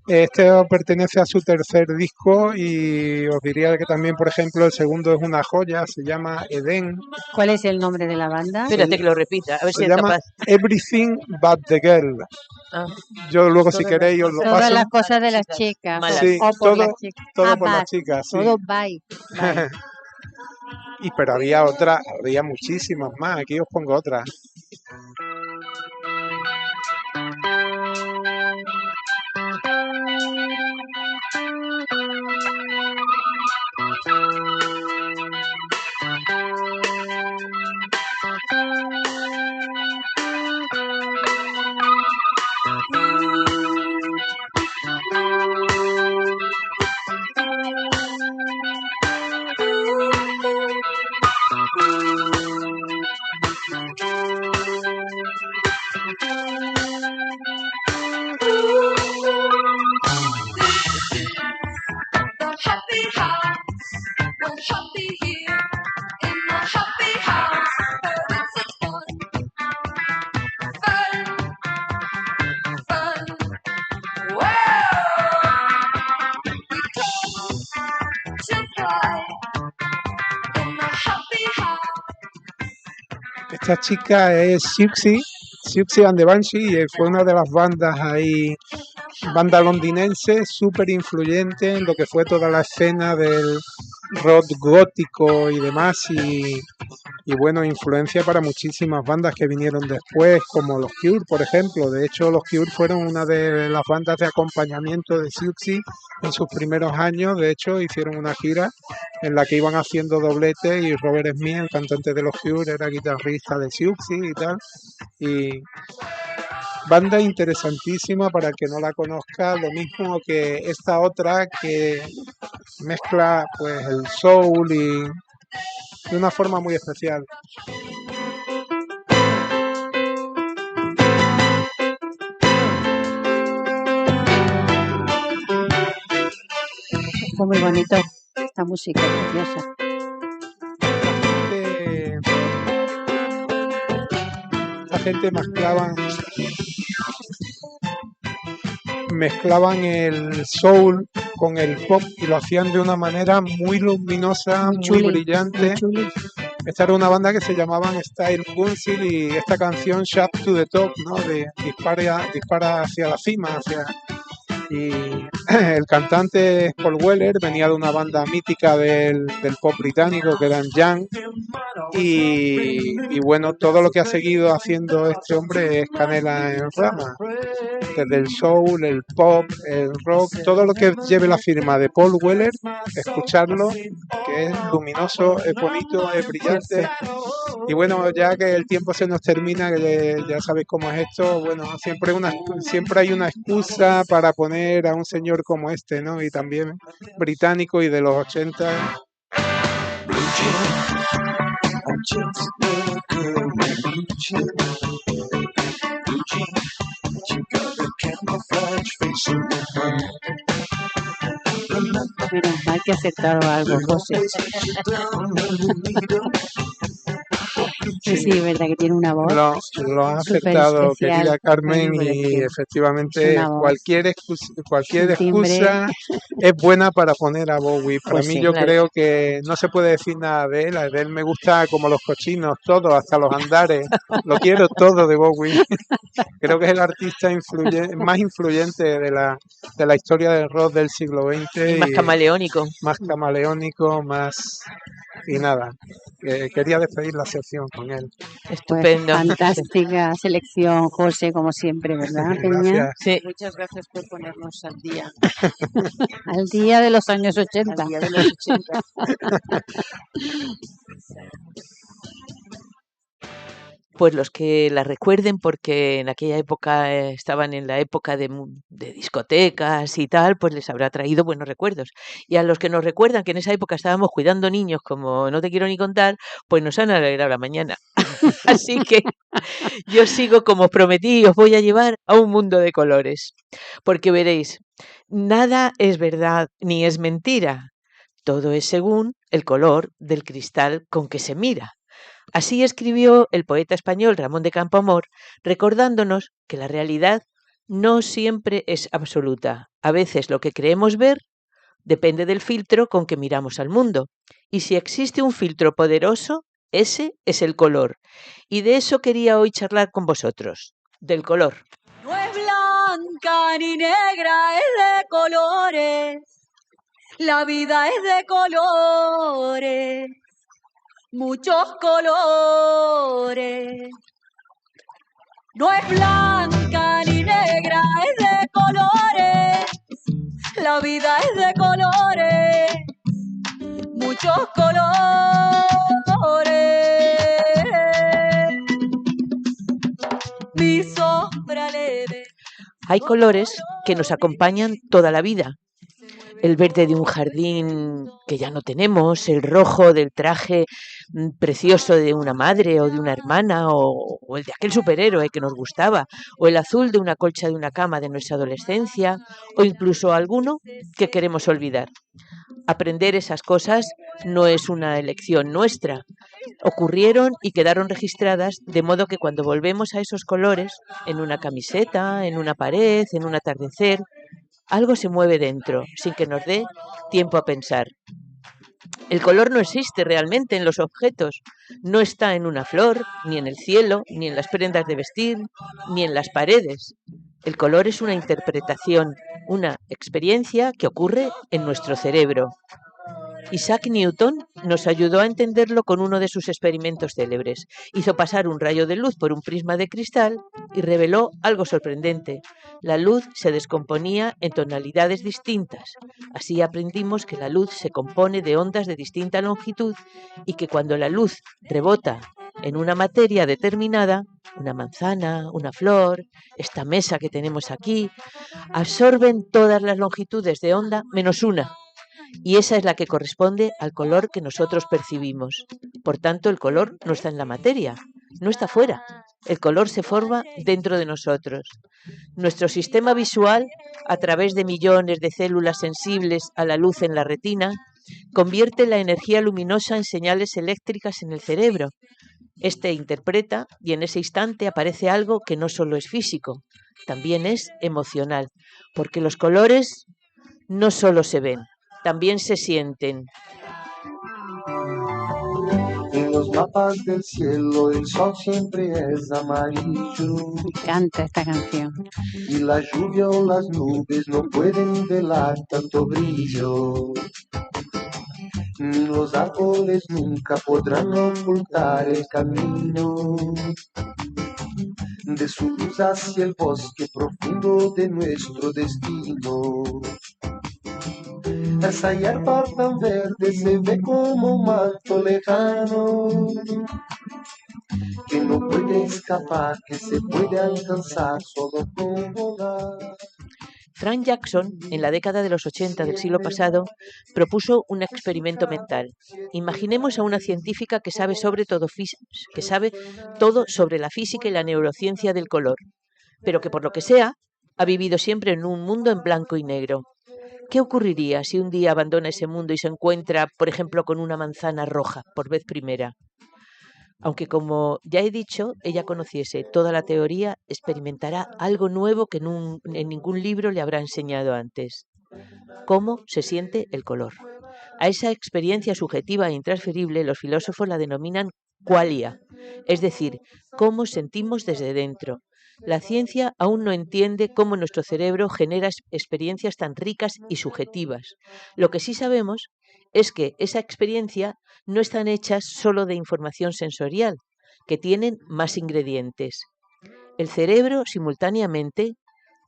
Este pertenece a su tercer disco, y os diría que también, por ejemplo, el segundo es una joya, se llama Eden. ¿Cuál es el nombre de la banda? Espérate que lo repita, a ver si Se es llama capaz. Everything But The Girl. Ah, Yo luego, si Todas queréis, os lo Todas paso. las cosas de las chicas. Malas. Sí, O por las todo, chicas. todo por las bye. chicas, sí. Todo bye. Bye. Pero había muchísimas más. Aquí os pongo otras. Esta chica es Siouxsie and the Banshees, y fue una de las bandas ahí, banda londinense, súper influyente en lo que fue toda la escena del rock gótico y demás, y bueno, influencia para muchísimas bandas que vinieron después, como los Cure, por ejemplo. De hecho, los Cure fueron una de las bandas de acompañamiento de Siouxsie en sus primeros años. De hecho, hicieron una gira en la que iban haciendo doblete, y Robert Smith, el cantante de los Cure, era guitarrista de Siouxsie y tal. Y banda interesantísima para el que no la conozca, lo mismo que esta otra que mezcla pues el soul y de una forma muy especial. Está muy bonito, esta música preciosa. Esta gente mezclaban el soul con el pop y lo hacían de una manera muy luminosa, muy brillante. Esta era una banda que se llamaban Style Council, y esta canción Shout to the Top, ¿no? De dispara hacia la cima, y el cantante Paul Weller venía de una banda mítica del pop británico, que eran Young, y bueno, todo lo que ha seguido haciendo este hombre es canela en rama, desde el soul, el pop, el rock, todo lo que lleve la firma de Paul Weller, escucharlo, que es luminoso, es bonito, es brillante. Y bueno, ya que el tiempo se nos termina, que ya sabéis cómo es esto, bueno, siempre hay una excusa para poner a un señor como este, ¿no? Y también británico y de los 80. Menos mal que ha acertado algo, José. Sí, es verdad que tiene una voz. Lo ha acertado, querida Carmen, y efectivamente cualquier excusa es buena para poner a Bowie. Para mí, yo creo que no se puede decir nada de él. De él me gusta como los cochinos, todo, hasta los andares. Lo quiero todo de Bowie. Creo que es el artista más influyente de la historia del rock del siglo XX. Y más camaleónico. Y nada, quería despedir la sección con él. Estupendo. Pues, fantástica selección, José, como siempre, ¿verdad, Peña? Sí. Muchas gracias por ponernos al día. Al día de los años 80. Al día de los 80. Pues los que la recuerden, porque en aquella época estaban en la época de discotecas y tal, pues les habrá traído buenos recuerdos. Y a los que nos recuerdan que en esa época estábamos cuidando niños, como no te quiero ni contar, pues nos han alegrado la mañana. Así que yo sigo como os prometí, os voy a llevar a un mundo de colores, porque veréis, nada es verdad ni es mentira. Todo es según el color del cristal con que se mira. Así escribió el poeta español Ramón de Campoamor, recordándonos que la realidad no siempre es absoluta. A veces lo que creemos ver depende del filtro con que miramos al mundo. Y si existe un filtro poderoso, ese es el color. Y de eso quería hoy charlar con vosotros, del color. No es blanca ni negra, es de colores. La vida es de colores. Muchos colores. No es blanca ni negra, es de colores. La vida es de colores. Muchos colores. Mi sombra leve. Hay colores que nos acompañan toda la vida. El verde de un jardín que ya no tenemos, el rojo del traje precioso de una madre o de una hermana, o el de aquel superhéroe que nos gustaba, o el azul de una colcha de una cama de nuestra adolescencia, o incluso alguno que queremos olvidar. Aprender esas cosas no es una elección nuestra. Ocurrieron y quedaron registradas, de modo que cuando volvemos a esos colores, en una camiseta, en una pared, en un atardecer, algo se mueve dentro, sin que nos dé tiempo a pensar. El color no existe realmente en los objetos, no está en una flor, ni en el cielo, ni en las prendas de vestir, ni en las paredes. El color es una interpretación, una experiencia que ocurre en nuestro cerebro. Isaac Newton nos ayudó a entenderlo con uno de sus experimentos célebres. Hizo pasar un rayo de luz por un prisma de cristal y reveló algo sorprendente. La luz se descomponía en tonalidades distintas. Así aprendimos que la luz se compone de ondas de distinta longitud y que cuando la luz rebota en una materia determinada, una manzana, una flor, esta mesa que tenemos aquí, absorben todas las longitudes de onda menos una. Y esa es la que corresponde al color que nosotros percibimos. Por tanto, el color no está en la materia, no está fuera. El color se forma dentro de nosotros. Nuestro sistema visual, a través de millones de células sensibles a la luz en la retina, convierte la energía luminosa en señales eléctricas en el cerebro. Este interpreta y en ese instante aparece algo que no solo es físico, también es emocional, porque los colores no solo se ven, también se sienten. En los mapas del cielo el sol siempre es amarillo Me encanta esta canción. y la lluvia o las nubes no pueden velar tanto brillo. Ni los árboles nunca podrán ocultar el camino de su luz hacia el bosque profundo de nuestro destino. Esa hierba tan verde se ve como un manto lejano que no puede escapar, que se puede alcanzar solo con volar. Frank Jackson, en la década de los 80 del siglo pasado, propuso un experimento mental. Imaginemos a una científica que sabe todo sobre la física y la neurociencia del color, pero que por lo que sea, ha vivido siempre en un mundo en blanco y negro. ¿Qué ocurriría si un día abandona ese mundo y se encuentra, por ejemplo, con una manzana roja por vez primera? Aunque, como ya he dicho, ella conociese toda la teoría, experimentará algo nuevo que en ningún libro le habrá enseñado antes. ¿Cómo se siente el color? A esa experiencia subjetiva e intransferible los filósofos la denominan qualia, es decir, cómo sentimos desde dentro. La ciencia aún no entiende cómo nuestro cerebro genera experiencias tan ricas y subjetivas. Lo que sí sabemos es que esa experiencia no están hechas solo de información sensorial, que tienen más ingredientes. El cerebro, simultáneamente,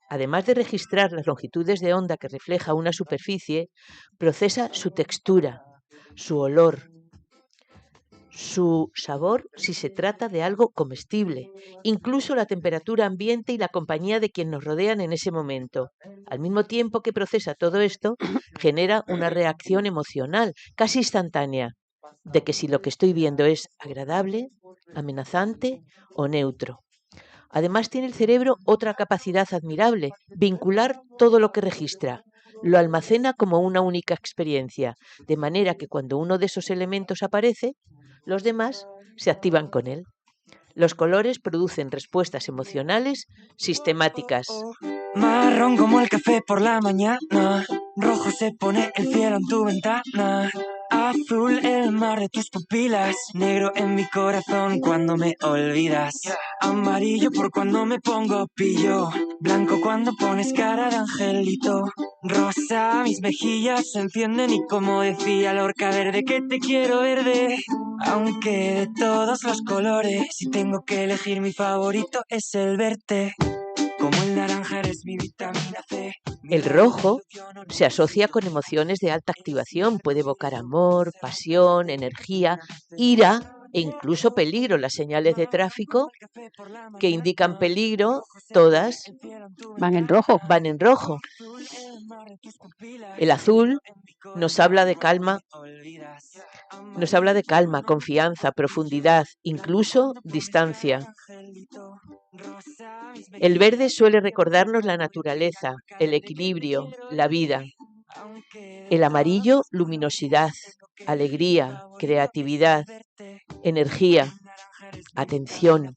además de registrar las longitudes de onda que refleja una superficie, procesa su textura, su olor, su sabor si se trata de algo comestible, incluso la temperatura ambiente y la compañía de quien nos rodean en ese momento. Al mismo tiempo que procesa todo esto, genera una reacción emocional casi instantánea, de que si lo que estoy viendo es agradable, amenazante o neutro. Además tiene el cerebro otra capacidad admirable, vincular todo lo que registra. Lo almacena como una única experiencia, de manera que cuando uno de esos elementos aparece, los demás se activan con él. Los colores producen respuestas emocionales sistemáticas. Marrón como el café por la mañana, rojo se pone el cielo en tu ventana, azul el mar de tus pupilas, negro en mi corazón cuando me olvidas, amarillo por cuando me pongo pillo, blanco cuando pones cara de angelito, rosa mis mejillas se encienden y como decía Lorca verde que te quiero verde, aunque de todos los colores si tengo que elegir mi favorito es el verte. Como el naranja eres mi vitamina C. El rojo se asocia con emociones de alta activación, puede evocar amor, pasión, energía, ira e incluso peligro. Las señales de tráfico que indican peligro, todas Van en rojo. van en rojo. El azul nos habla de calma, confianza, profundidad, incluso distancia. El verde suele recordarnos la naturaleza, el equilibrio, la vida. El amarillo, luminosidad, alegría, creatividad, energía, atención.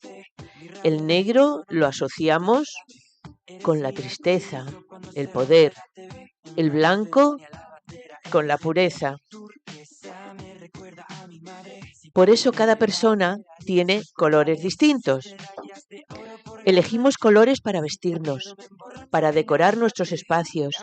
El negro lo asociamos con la tristeza, el poder. El blanco con la pureza. Por eso cada persona tiene colores distintos. Elegimos colores para vestirnos, para decorar nuestros espacios,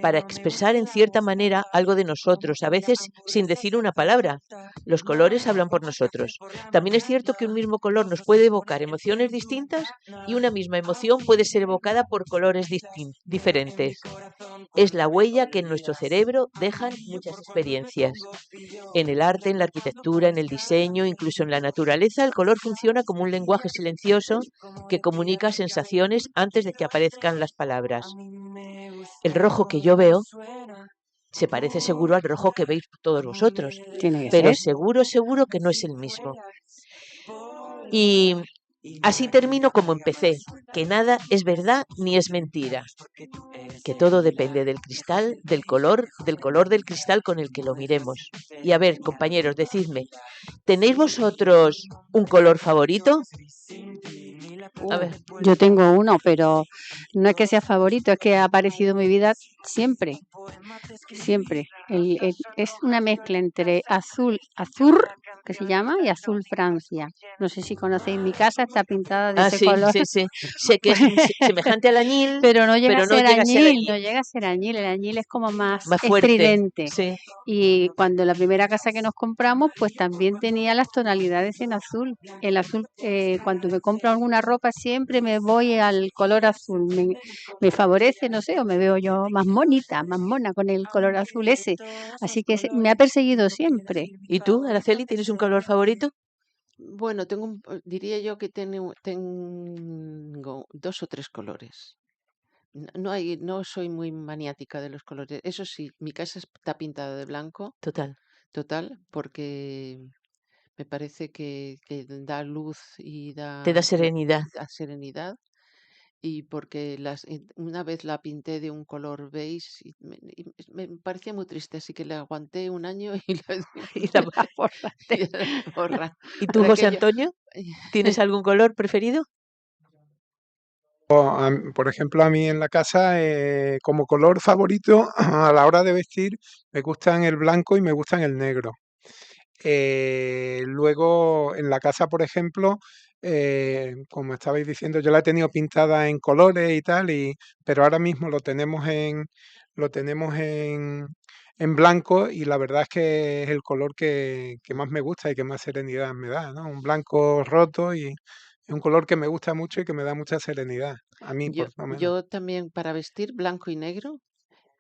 para expresar en cierta manera algo de nosotros, a veces sin decir una palabra. Los colores hablan por nosotros. También es cierto que un mismo color nos puede evocar emociones distintas y una misma emoción puede ser evocada por colores diferentes. Es la huella que en nuestro cerebro dejan muchas experiencias. En el arte, en la arquitectura, en el diseño, incluso en la naturaleza, el color funciona como un lenguaje silencioso que comunica sensaciones antes de que aparezcan las palabras. El rojo que yo veo se parece seguro al rojo que veis todos vosotros, Tiene que pero ser. seguro que no es el mismo. Y así termino como empecé, que nada es verdad ni es mentira, que todo depende del cristal, del color del cristal con el que lo miremos. Y a ver, compañeros, decidme, ¿tenéis vosotros un color favorito? A ver. Yo tengo uno, pero no es que sea favorito, es que ha aparecido en mi vida siempre, siempre. Es una mezcla entre azul, que se llama, y azul Francia. No sé si conocéis, mi casa está pintada de ese Sí, color. sí. Sé que es semejante al añil, Pero no llega pero a no ser llega a ser añil, añil. no llega a ser añil. El añil es como más fuerte. estridente. Sí. Y cuando la primera casa que nos compramos, pues también tenía las tonalidades en azul. El azul, cuando me compro alguna ropa, siempre me voy al color azul. Me favorece, no sé, o me veo yo más monita, más mona con el color azul ese. Así que me ha perseguido siempre. ¿Y tú, Araceli, tienes un color favorito? Bueno, diría yo que tengo 2 o 3 colores. No soy muy maniática de los colores. Eso sí, mi casa está pintada de blanco, Total. porque me parece que da luz y Te da serenidad. da serenidad. Y porque una vez la pinté de un color beige y me parecía muy triste, así que la aguanté un año y Y la y la borra. ¿Y tú, Para José aquello. Antonio? ¿Tienes algún color preferido? Por ejemplo, a mí en la casa, como color favorito, a la hora de vestir, me gustan el blanco y me gustan el negro. Luego, en la casa, por ejemplo, como estabais diciendo, yo la he tenido pintada en colores y tal, pero ahora mismo lo tenemos en blanco y la verdad es que es el color que más me gusta y que más serenidad me da, ¿no? Un blanco roto y es un color que me gusta mucho y que me da mucha serenidad, a mí por lo menos. Yo también para vestir blanco y negro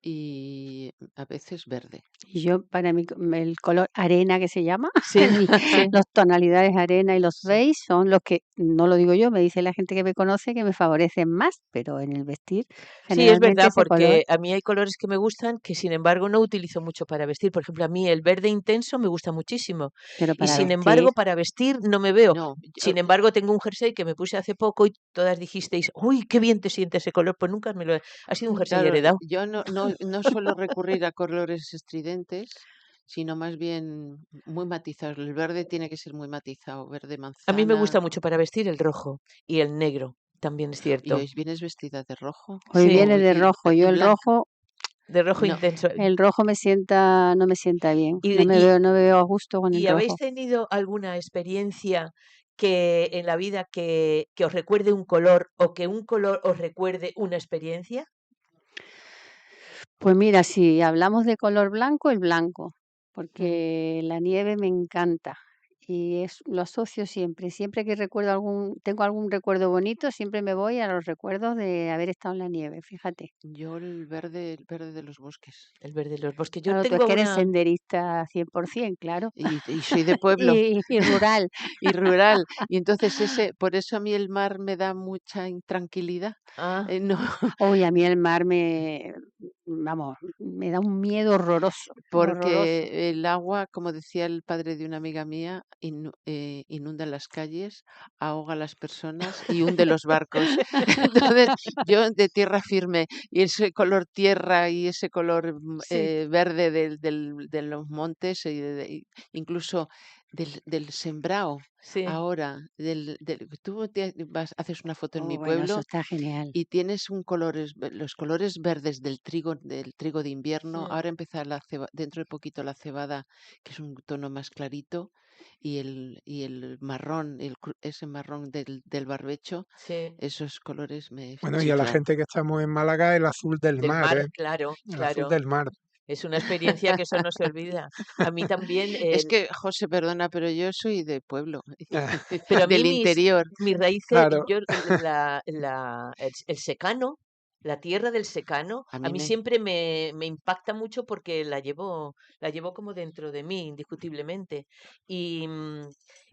y a veces verde. Y yo, para mí, el color arena que se llama, Sí, sí. las tonalidades arena y los beige son los que, no lo digo yo, me dice la gente que me conoce que me favorecen más, pero en el vestir, Sí, es generalmente verdad, ese color. porque a mí hay colores que me gustan que sin embargo no utilizo mucho para vestir. Por ejemplo, a mí el verde intenso me gusta muchísimo Pero y para sin vestir, embargo para vestir no me veo. No, Sin embargo, tengo un jersey que me puse hace poco y todas dijisteis, uy, qué bien te siente ese color. Pues nunca me lo he... Ha sido un jersey claro, heredado. yo no suelo recurrir a colores estridentes, sino más bien muy matizados. El verde tiene que ser muy matizado, verde A mí me manzana. gusta mucho para vestir el rojo y el negro, también es Y cierto. hoy vienes vestida de rojo. hoy Sí, viene de rojo, yo el blanco. rojo, de rojo No. intenso. no me sienta bien, Y, no me y- veo a gusto con el ¿Y habéis rojo. tenido alguna experiencia que en la vida que os recuerde un color o que un color os recuerde una experiencia? Pues mira, si hablamos de color blanco, el blanco, Mm. porque la nieve me encanta y lo asocio siempre que tengo algún recuerdo bonito, siempre me voy a los recuerdos de haber estado en la nieve, fíjate. Yo el verde de los bosques. El verde de los bosques. Yo Claro, tú es tengo que eres una... senderista 100%, claro, Y soy de pueblo y rural. y rural. Y entonces por eso a mí el mar me da mucha intranquilidad. Ah, No, Uy, a mí el mar vamos, me da un miedo horroroso, horroroso. porque el agua, como decía el padre de una amiga mía, inunda las calles, ahoga a las personas y hunde los barcos. Entonces, yo de tierra firme y ese color tierra y ese color sí. verde de los montes, incluso del sembrao Sí. ahora, tú haces una foto en mi Bueno, eso pueblo está genial. y tienes los colores verdes del trigo de invierno. Mm. Ahora empieza dentro de poquito la cebada, que es un tono más clarito, y el marrón, ese marrón del barbecho, Sí. esos colores me Bueno, y a la chiflan. gente que estamos en Málaga, el azul del Del mar, mar, ¿eh? claro, El azul claro. del mar. Es una experiencia que eso no se olvida. A mí también, Es que, José, perdona, pero yo soy de pueblo, pero a mí del interior. mis raíces, Claro, el secano, la tierra del secano, A a mí mí me, siempre me impacta mucho porque la llevo como dentro de mí, indiscutiblemente. Y,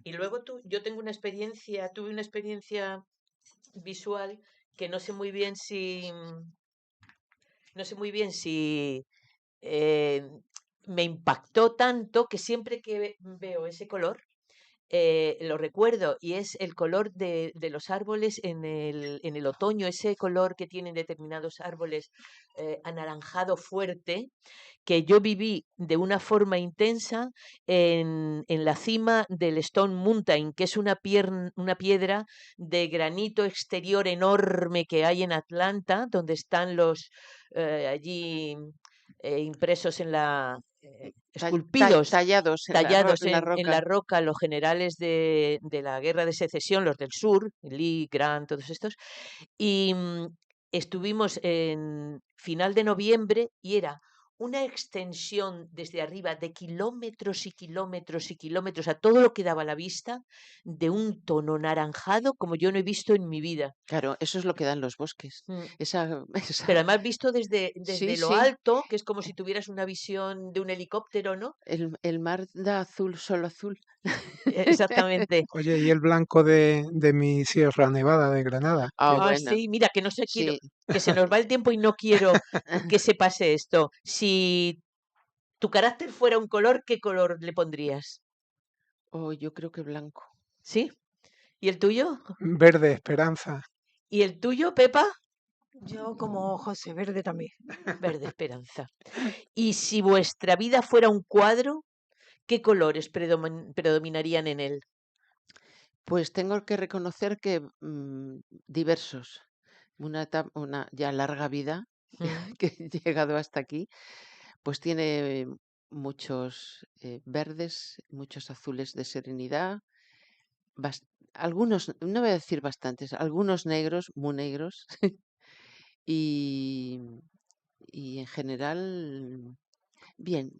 y luego yo tuve una experiencia visual que no sé muy bien si eh, me impactó tanto que siempre que veo ese color, lo recuerdo y es el color de los árboles en el otoño, ese color que tienen determinados árboles anaranjado fuerte, que yo viví de una forma intensa en la cima del Stone Mountain, que es una piedra de granito exterior enorme que hay en Atlanta, donde están allí impresos esculpidos, tallados tallados en la en la roca. roca los generales de la Guerra de Secesión, los del sur, Lee, Grant, todos estos, y estuvimos en final de noviembre y era una extensión desde arriba de kilómetros y kilómetros y kilómetros a todo lo que daba la vista, de un tono naranjado como yo no he visto en mi vida. Claro, eso es lo que dan los bosques. Mm. Esa, Pero además visto desde sí, lo sí. alto, que es como si tuvieras una visión de un helicóptero, ¿no? El mar da azul, solo azul. Exactamente. oye, y el blanco de mi Sierra Nevada de Granada. Ah, Ah, bueno, sí, mira, que no sé, sí. que se nos va el tiempo y no quiero que se pase esto. Si tu carácter fuera un color, ¿qué color le pondrías? Oh, yo creo que blanco. ¿Sí? ¿Y el tuyo? Verde esperanza. ¿Y el tuyo, Pepa? Yo como José Verde también. Verde esperanza. Y si vuestra vida fuera un cuadro, ¿qué colores predominarían en él? Pues tengo que reconocer que diversos. Una ya larga vida Mm. que he llegado hasta aquí, pues tiene muchos verdes, muchos azules de serenidad, algunos, no voy a decir bastantes, algunos negros, muy negros, y, y en general, bien,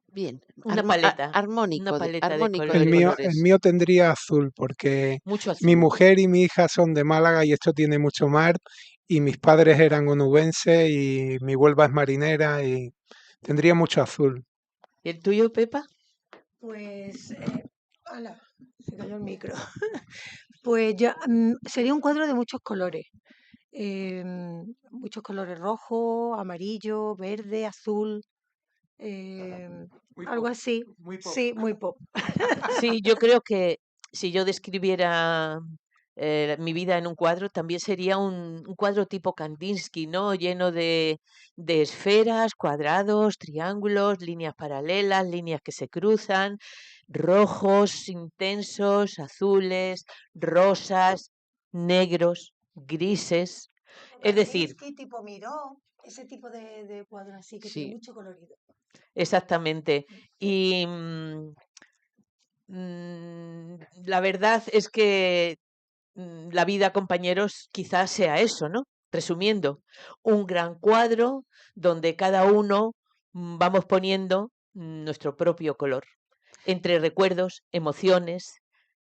bien, Una paleta de armónico de colores. El colores. mío tendría azul porque Mucho mi azul. mujer y mi hija son de Málaga y esto tiene mucho mar y mis padres eran onubenses y mi Huelva es marinera y tendría mucho azul. ¿Y el tuyo, Pepa? Pues, ¡hala! Se cayó el micro. Pues yo, sería un cuadro de muchos colores. Muchos colores rojo, amarillo, verde, azul, algo así. Muy pop. Sí, muy pop. Sí, yo creo que si yo describiera mi vida en un cuadro, también sería un cuadro tipo Kandinsky, ¿no? Lleno de esferas, cuadrados, triángulos, líneas paralelas, líneas que se cruzan, rojos intensos, azules, rosas, negros, grises. Es decir, Kandinsky, tipo Miró, ese tipo de cuadro así que tiene Sí, mucho colorido. exactamente. Y la verdad es que la vida, compañeros, quizás sea eso, ¿no? Resumiendo, un gran cuadro donde cada uno vamos poniendo nuestro propio color. Entre recuerdos, emociones,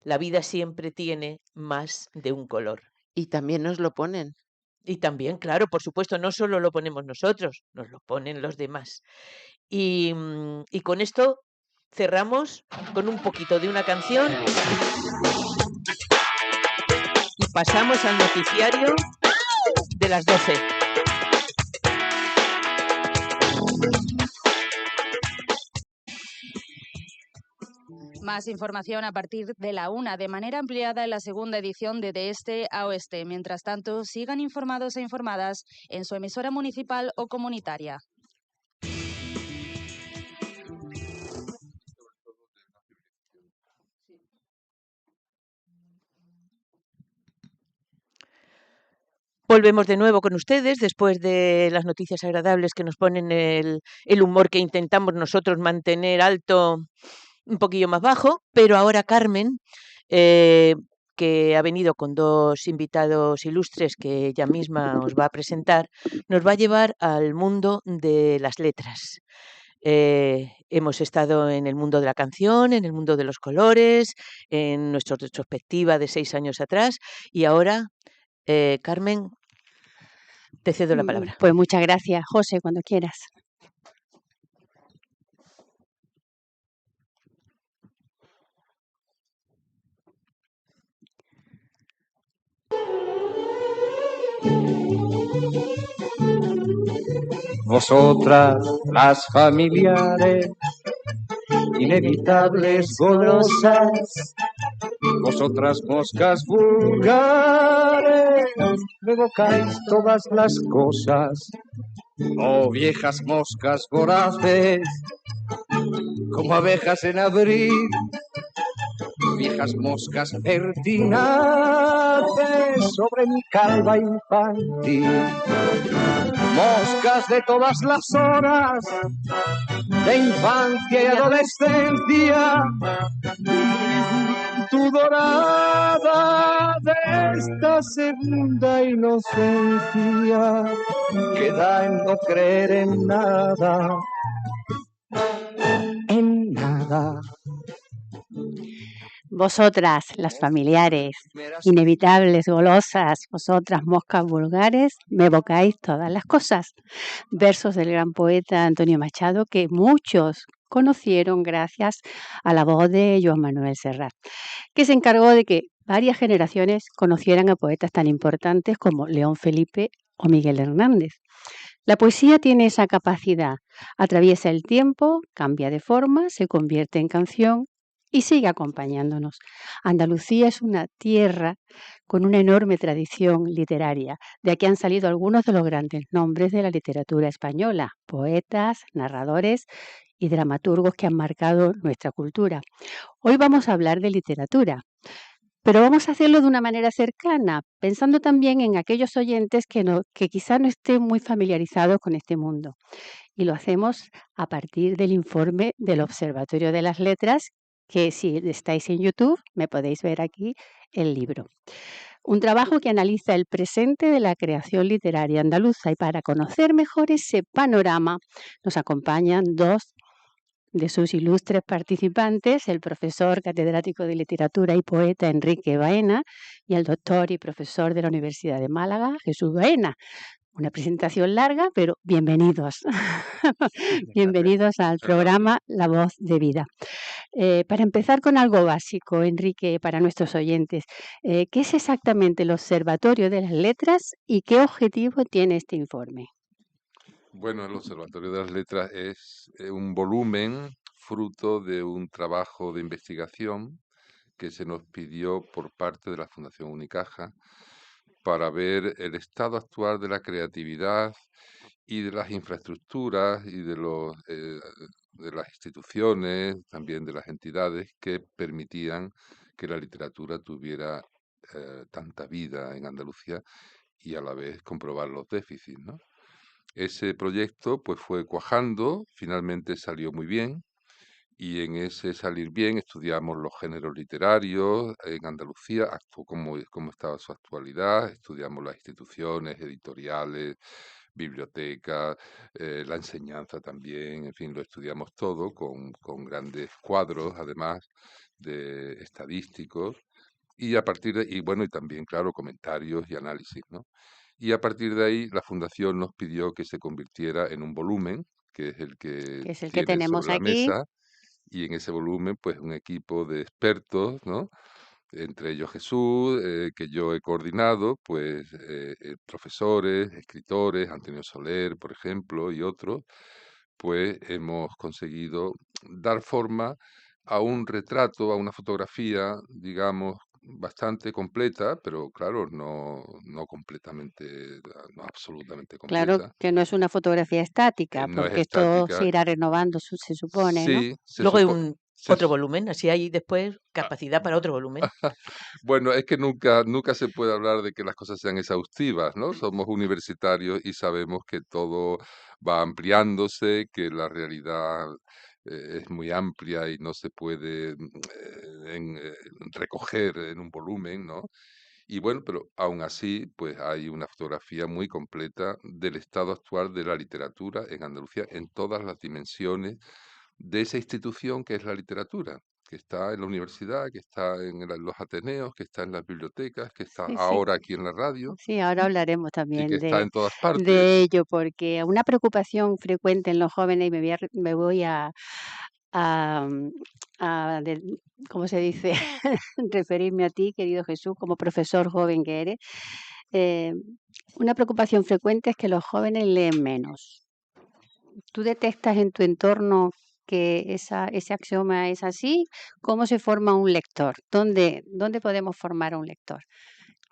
la vida siempre tiene más de un color. y también nos lo ponen. Y también, claro, por supuesto, no solo lo ponemos nosotros, nos lo ponen los demás. Y con esto cerramos con un poquito de una canción y pasamos al noticiario de las 12. Más información a partir de la 1 de manera ampliada en la segunda edición de Este a Oeste. Mientras tanto, sigan informados e informadas en su emisora municipal o comunitaria. Volvemos de nuevo con ustedes después de las noticias agradables que nos ponen el humor que intentamos nosotros mantener alto, un poquillo más bajo, pero ahora Carmen, que ha venido con 2 invitados ilustres que ella misma os va a presentar, nos va a llevar al mundo de las letras. Hemos estado en el mundo de la canción, en el mundo de los colores, en nuestra retrospectiva de 6 años atrás, y ahora, Carmen, te cedo la palabra. Pues muchas gracias, José, cuando quieras. Vosotras, las familiares, inevitables, golosas, vosotras moscas vulgares, me evocáis todas las cosas, oh viejas moscas voraces, como abejas en abril, viejas moscas pertinaces sobre mi calva infantil. Moscas de todas las horas, de infancia y adolescencia, tu dorada de esta segunda inocencia, que da en no creer en nada, en nada. Vosotras, las familiares, inevitables, golosas, vosotras, moscas vulgares, me evocáis todas las cosas. Versos del gran poeta Antonio Machado que muchos conocieron gracias a la voz de Joan Manuel Serrat, que se encargó de que varias generaciones conocieran a poetas tan importantes como León Felipe o Miguel Hernández. La poesía tiene esa capacidad, atraviesa el tiempo, cambia de forma, se convierte en canción y sigue acompañándonos. Andalucía es una tierra con una enorme tradición literaria. De aquí han salido algunos de los grandes nombres de la literatura española, poetas, narradores y dramaturgos que han marcado nuestra cultura. Hoy vamos a hablar de literatura, pero vamos a hacerlo de una manera cercana, pensando también en aquellos oyentes que quizá no estén muy familiarizados con este mundo. Y lo hacemos a partir del informe del Observatorio de las Letras, que si estáis en YouTube me podéis ver aquí el libro. Un trabajo que analiza el presente de la creación literaria andaluza, y para conocer mejor ese panorama nos acompañan 2 de sus ilustres participantes, el profesor catedrático de literatura y poeta Enrique Baena y el doctor y profesor de la Universidad de Málaga, Jesús Baena. Una presentación larga, pero bienvenidos. Bienvenidos al programa La Voz de Vida. Para empezar con algo básico, Enrique, para nuestros oyentes, ¿qué es exactamente el Observatorio de las Letras y qué objetivo tiene este informe? Bueno, el Observatorio de las Letras es un volumen fruto de un trabajo de investigación que se nos pidió por parte de la Fundación Unicaja para ver el estado actual de la creatividad y de las infraestructuras y de las instituciones, también de las entidades que permitían que la literatura tuviera tanta vida en Andalucía y a la vez comprobar los déficits, ¿no? Ese proyecto pues fue cuajando, finalmente salió muy bien, y en ese salir bien estudiamos los géneros literarios en Andalucía, cómo estaba su actualidad, estudiamos las instituciones editoriales, bibliotecas, la enseñanza también, en fin, lo estudiamos todo con grandes cuadros, además de estadísticos, y a partir de, y bueno, y también, claro, comentarios y análisis, ¿no? Y a partir de ahí la Fundación nos pidió que se convirtiera en un volumen, que es el que Es el que tiene tenemos sobre la aquí. mesa, y en ese volumen, pues un equipo de expertos, ¿no? Entre ellos Jesús, que yo he coordinado, pues profesores, escritores, Antonio Soler, por ejemplo, y otros, pues hemos conseguido dar forma a un retrato, a una fotografía, digamos, bastante completa, pero claro, no completamente, no absolutamente Claro completa. que no es una fotografía estática, No es porque esto se estática. irá renovando, se supone, ¿no? Sí, Luego hay un otro volumen, así hay después capacidad para otro volumen. Bueno, es que nunca se puede hablar de que las cosas sean exhaustivas, ¿no? Somos universitarios y sabemos que todo va ampliándose, que la realidad es muy amplia y no se puede recoger en un volumen, ¿no? Y bueno, pero aún así, pues hay una fotografía muy completa del estado actual de la literatura en Andalucía en todas las dimensiones de esa institución que es la literatura, que está en la universidad, que está en los ateneos, que está en las bibliotecas, que está Sí, sí. ahora aquí en la radio Sí, ahora hablaremos y que también está en todas de partes. ello, porque una preocupación frecuente en los jóvenes, y me voy a, ¿cómo se dice? Referirme a ti, querido Jesús, como profesor joven que eres. eh, una preocupación frecuente es que los jóvenes leen menos. ¿Tú detectas en tu entorno que ese axioma es así? ¿Cómo se forma un lector? ¿Dónde podemos formar a un lector?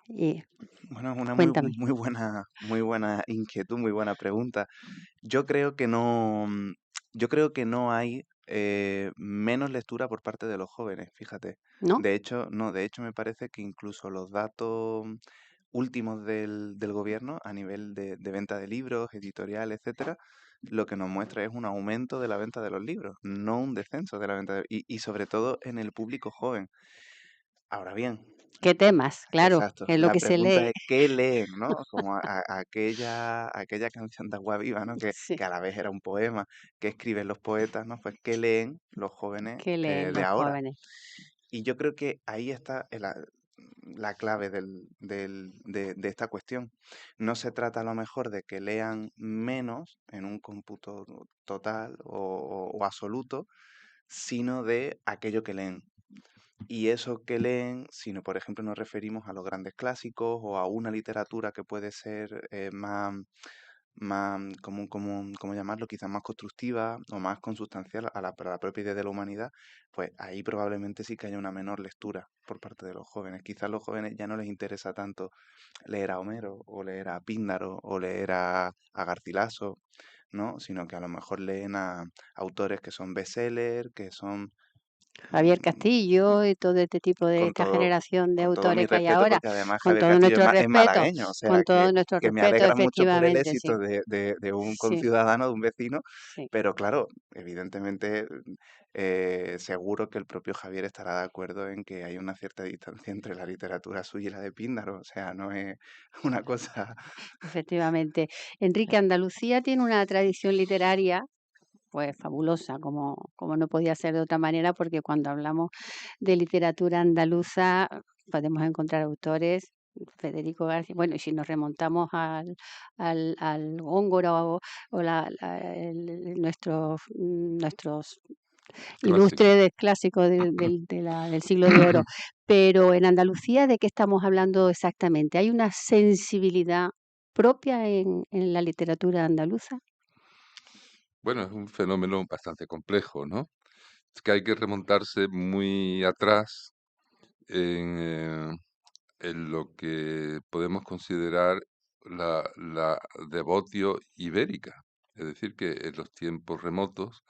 Y Bueno, es una cuéntame. muy buena inquietud, muy buena pregunta. Yo creo que no, yo creo que no hay menos lectura por parte de los jóvenes, fíjate. ¿No? De hecho, no, de hecho me parece que incluso los datos últimos del gobierno a nivel de venta de libros, editorial, etcétera, lo que nos muestra es un aumento de la venta de los libros, no un descenso de la venta y sobre todo en el público joven. Ahora bien, ¿Qué temas? Claro, exacto. es lo La que se pregunta lee. es ¿qué leen, no? Como aquella canción de Agua Viva, ¿no? Sí, Que a la vez era un poema que escriben los poetas, ¿no? Pues ¿qué leen los jóvenes ¿qué leen de los ahora? jóvenes? Y yo creo que ahí está la clave de esta cuestión. No se trata a lo mejor de que lean menos en un cómputo total o absoluto, sino de aquello que leen. Y eso que leen, si no, por ejemplo, nos referimos a los grandes clásicos o a una literatura que puede ser más, ¿cómo llamarlo? Quizás más constructiva o más consustancial para la propia idea de la humanidad, pues ahí probablemente sí que haya una menor lectura por parte de los jóvenes. Quizás a los jóvenes ya no les interesa tanto leer a Homero o leer a Píndaro o leer a Garcilaso, ¿no? Sino que a lo mejor leen a autores que son bestsellers, que son Javier Castillo y todo este tipo de con esta todo, generación de con todo mi autores que hay respeto, ahora, porque además con Javier todo Castillo nuestro es respeto, malagueño, o con sea, todo nuestro que me respeto, alegra mucho por el efectivamente, sí, éxito de un sí, conciudadano, de un vecino, sí. pero claro, evidentemente seguro que el propio Javier estará de acuerdo en que hay una cierta distancia entre la literatura suya y la de Píndaro, o sea, no es una cosa... Efectivamente. Enrique, Andalucía tiene una tradición literaria pues fabulosa, como no podía ser de otra manera, porque cuando hablamos de literatura andaluza podemos encontrar autores, Federico García, bueno, y si nos remontamos al Góngora o nuestros Clásico. ilustres clásicos del siglo de oro. Pero en Andalucía, ¿de qué estamos hablando exactamente? ¿Hay una sensibilidad propia en la literatura andaluza? Bueno, es un fenómeno bastante complejo, ¿no? Es que hay que remontarse muy atrás en, en lo que podemos considerar la devotio ibérica. Es decir, que en los tiempos remotos,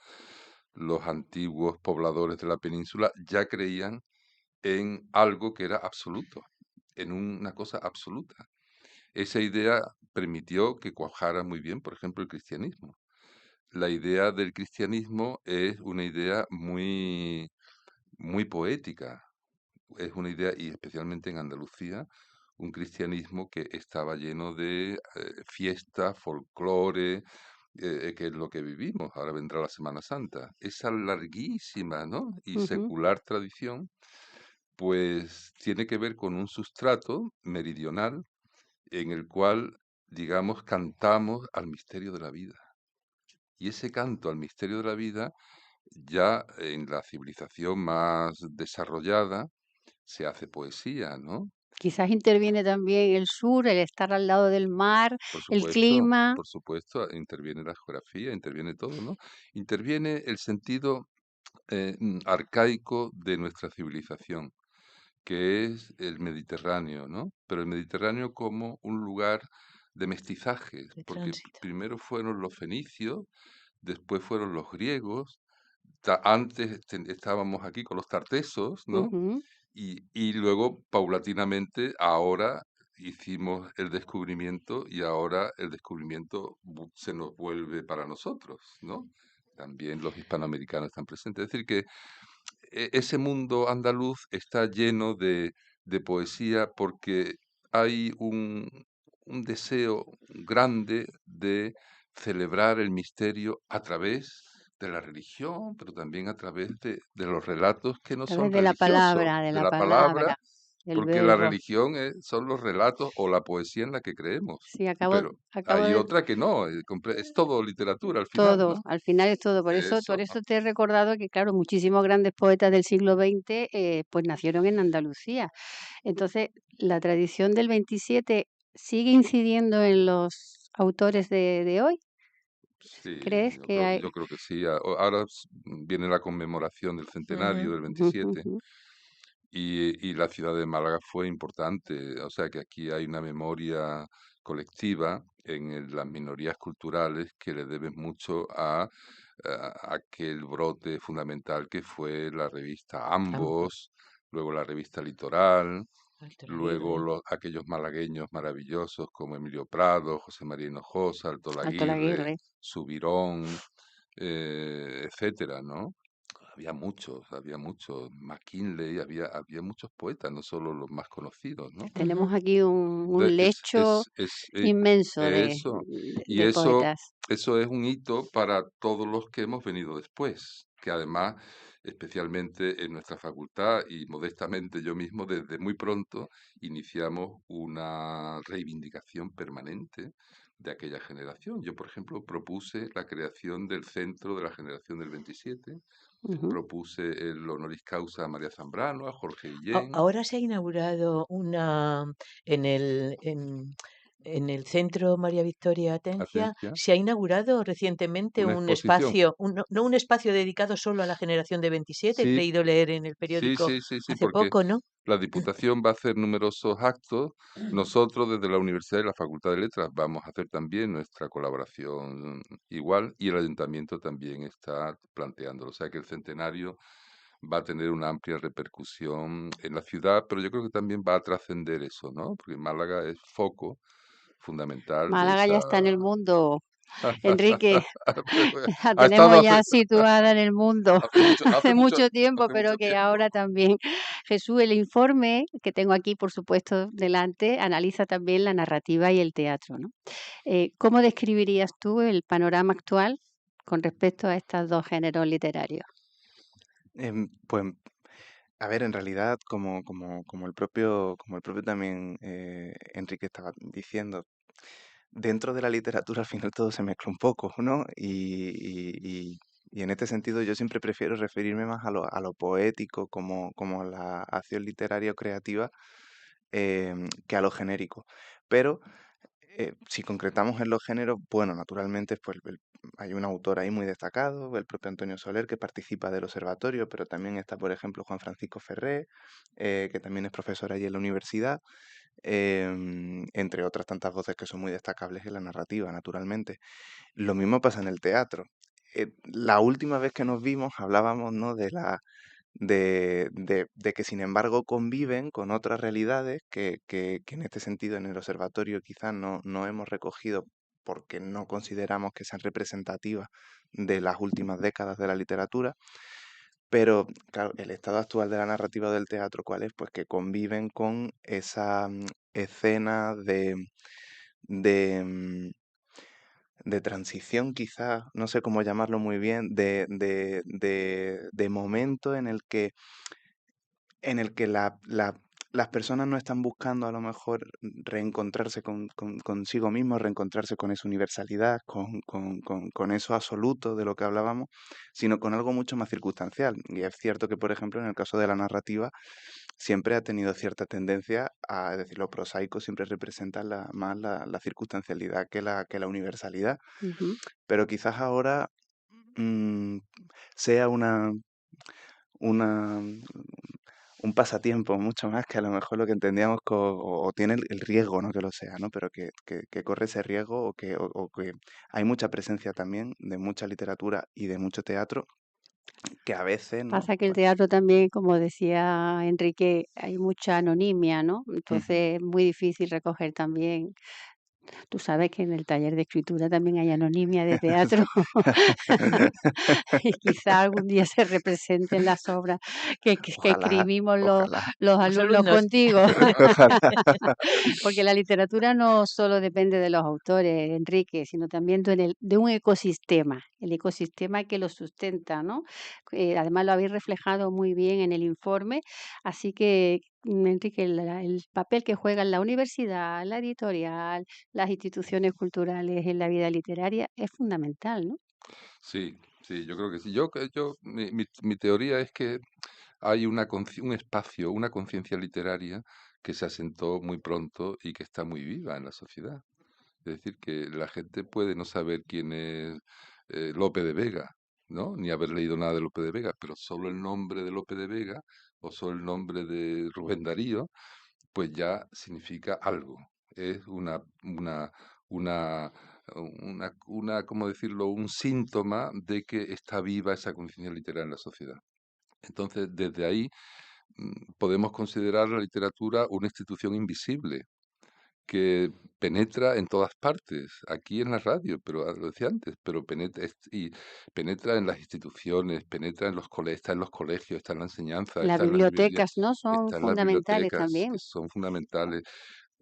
los antiguos pobladores de la península ya creían en algo que era absoluto, en una cosa absoluta. Esa idea permitió que cuajara muy bien, por ejemplo, el cristianismo. La idea del cristianismo es una idea muy poética, es una idea, y especialmente en Andalucía, un cristianismo que estaba lleno de fiesta, folclore, que es lo que vivimos. Ahora vendrá la Semana Santa. Esa larguísima, ¿no? y Ujú. secular tradición, pues tiene que ver con un sustrato meridional en el cual, digamos, cantamos al misterio de la vida. Y ese canto al misterio de la vida, ya en la civilización más desarrollada, se hace poesía, ¿no? Quizás interviene también el sur, el estar al lado del mar, el clima. Por supuesto, interviene la geografía, interviene todo, ¿no? Interviene el sentido arcaico de nuestra civilización, que es el Mediterráneo, ¿no? Pero el Mediterráneo como un lugar de mestizaje, De porque tránsito. primero fueron los fenicios, después fueron los griegos, Antes estábamos aquí con los tartesos, ¿no? Ujú. Y luego, paulatinamente, ahora hicimos el descubrimiento y ahora el descubrimiento se nos vuelve para nosotros, ¿no? También los hispanoamericanos están presentes. Es decir, que ese mundo andaluz está lleno de poesía porque hay un deseo grande de celebrar el misterio a través de la religión, pero también a través de los relatos que no A través son religiosos, de de la la palabra, palabra, el porque la verbo. religión son los relatos o la poesía en la que creemos. Sí, Pero acabo hay de otra que no, es todo literatura al final, ¿no? todo, al final es todo. Por Eso. eso te he recordado que, claro, muchísimos grandes poetas del siglo XX pues nacieron en Andalucía. Entonces, la tradición del 27 sigue incidiendo en los autores de hoy. Sí, ¿Crees que hay? yo creo que sí. Ahora viene la conmemoración del centenario Ujú, del ujú, 27 ujú. y la ciudad de Málaga fue importante. O sea que aquí hay una memoria colectiva en las minorías culturales que le deben mucho a aquel brote fundamental que fue la revista Ambos, Ambos, luego la revista Litoral, Alto luego Laguirre, aquellos malagueños maravillosos como Emilio Prado, José María Hinojosa, Alto Alto Laguirre, Laguirre. Subirón, etcétera, ¿no? Había muchos, McKinley, había muchos poetas, no solo los más conocidos, ¿no? Tenemos aquí un Entonces, lecho es, inmenso eso, y de poetas. eso es un hito para todos los que hemos venido después, que además, especialmente en nuestra facultad y modestamente yo mismo, desde muy pronto iniciamos una reivindicación permanente de aquella generación. Yo, por ejemplo, propuse la creación del Centro de la Generación del 27, Ujú. propuse el honoris causa a María Zambrano, a Jorge Guillén, Ahora se ha inaugurado una en en el Centro María Victoria Atencia, Atencia, se ha inaugurado recientemente una un exposición. espacio, no un espacio dedicado solo a la generación de 27, he Sí, creído leer en el sí, periódico sí, sí, sí, hace porque poco, ¿no? la Diputación va a hacer numerosos actos. Nosotros desde la Universidad y la Facultad de Letras vamos a hacer también nuestra colaboración igual y el Ayuntamiento también está planteándolo. O sea que el centenario va a tener una amplia repercusión en la ciudad, pero yo creo que también va a trascender eso, ¿no? Porque Málaga es foco fundamental de Málaga esa... ya está en el mundo, Enrique. La Ha estado tenemos ya situada en el mundo hace hace mucho tiempo, hace pero mucho que tiempo. ahora también. Jesús, el informe que tengo aquí, por supuesto, delante, analiza también la narrativa y el teatro, ¿no? ¿Cómo describirías tú el panorama actual con respecto a estos dos géneros literarios? Pues, a ver, en realidad, como el propio también Enrique estaba diciendo, dentro de la literatura al final todo se mezcla un poco, ¿no? Y en este sentido yo siempre prefiero referirme más a lo poético como la acción literaria o creativa que a lo genérico. Pero si concretamos en los géneros, bueno, naturalmente pues, hay un autor ahí muy destacado, el propio Antonio Soler, que participa del observatorio, pero también está, por ejemplo, Juan Francisco Ferré, que también es profesor allí en la universidad, entre otras tantas voces que son muy destacables en la narrativa, naturalmente. Lo mismo pasa en el teatro. La última vez que nos vimos hablábamos, ¿no? de que sin embargo conviven con otras realidades que en este sentido en el observatorio quizás no hemos recogido porque no consideramos que sean representativas de las últimas décadas de la literatura, pero claro, el estado actual de la narrativa del teatro, ¿cuál es? Pues que conviven con esa escena de, mm, de transición quizás, no sé cómo llamarlo muy bien, de momento en el que las personas no están buscando a lo mejor reencontrarse consigo mismos, reencontrarse con esa universalidad, con eso absoluto de lo que hablábamos, sino con algo mucho más circunstancial. Y es cierto que, por ejemplo, en el caso de la narrativa, siempre ha tenido cierta tendencia a, es decir, lo prosaico siempre representa más la circunstancialidad que la universalidad. Ujú. Pero quizás ahora mm, sea una, un pasatiempo mucho más que a lo mejor lo que entendíamos o tiene el riesgo, no que lo sea, ¿no? Pero que corre ese riesgo o que hay mucha presencia también de mucha literatura y de mucho teatro que a veces, ¿no? Pasa que el Pues, teatro también, como decía Enrique, hay mucha anonimia, ¿no? ujú. Entonces es muy difícil recoger también. Tú sabes que en el taller de escritura también hay anonimia de teatro y quizá algún día se represente en las obras que Ojalá, escribimos ojalá, los Los alumnos alumnos. contigo. ojalá. Porque la literatura no solo depende de los autores, Enrique, sino también de un ecosistema, el ecosistema que lo sustenta, ¿no? Además lo habéis reflejado muy bien en el informe, así que, Enrique, el papel que juegan la universidad, la editorial, las instituciones culturales en la vida literaria es fundamental, ¿no? Sí, sí, yo creo que sí. Mi teoría es que hay un espacio, una conciencia literaria que se asentó muy pronto y que está muy viva en la sociedad. Es decir, que la gente puede no saber quién es Lope de Vega, ¿no? Ni haber leído nada de Lope de Vega, pero solo el nombre de Lope de Vega o solo el nombre de Rubén Darío, pues ya significa algo. Es una, ¿cómo decirlo? Un síntoma de que está viva esa conciencia literaria en la sociedad. Entonces, desde ahí podemos considerar la literatura una institución invisible que penetra en todas partes, aquí en la radio, pero lo decía antes, pero penetra en las instituciones, penetra en los colegios, está en los colegios, está en la enseñanza, Las está en las librerías, bibliotecas, ¿no? Son está en las fundamentales bibliotecas, que también. son fundamentales,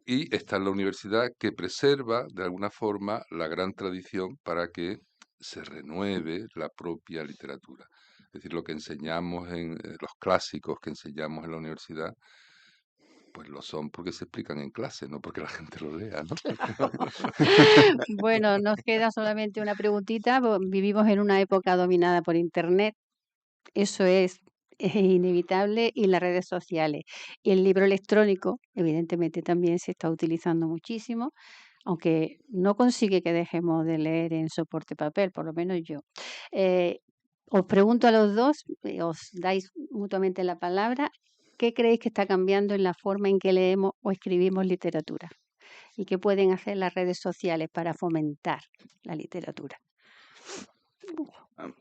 y está en la universidad que preserva de alguna forma la gran tradición para que se renueve la propia literatura. Es decir, lo que enseñamos en los clásicos que enseñamos en la universidad, pues lo son porque se explican en clase, no porque la gente lo lea, ¿no? Claro. Bueno, nos queda solamente una preguntita. Vivimos en una época dominada por Internet, eso es inevitable, y las redes sociales. Y el libro electrónico, evidentemente, también se está utilizando muchísimo, aunque no consigue que dejemos de leer en soporte papel, por lo menos yo. Eh, Os pregunto a los dos, os dais mutuamente la palabra, ¿qué creéis que está cambiando en la forma en que leemos o escribimos literatura? ¿Y qué pueden hacer las redes sociales para fomentar la literatura?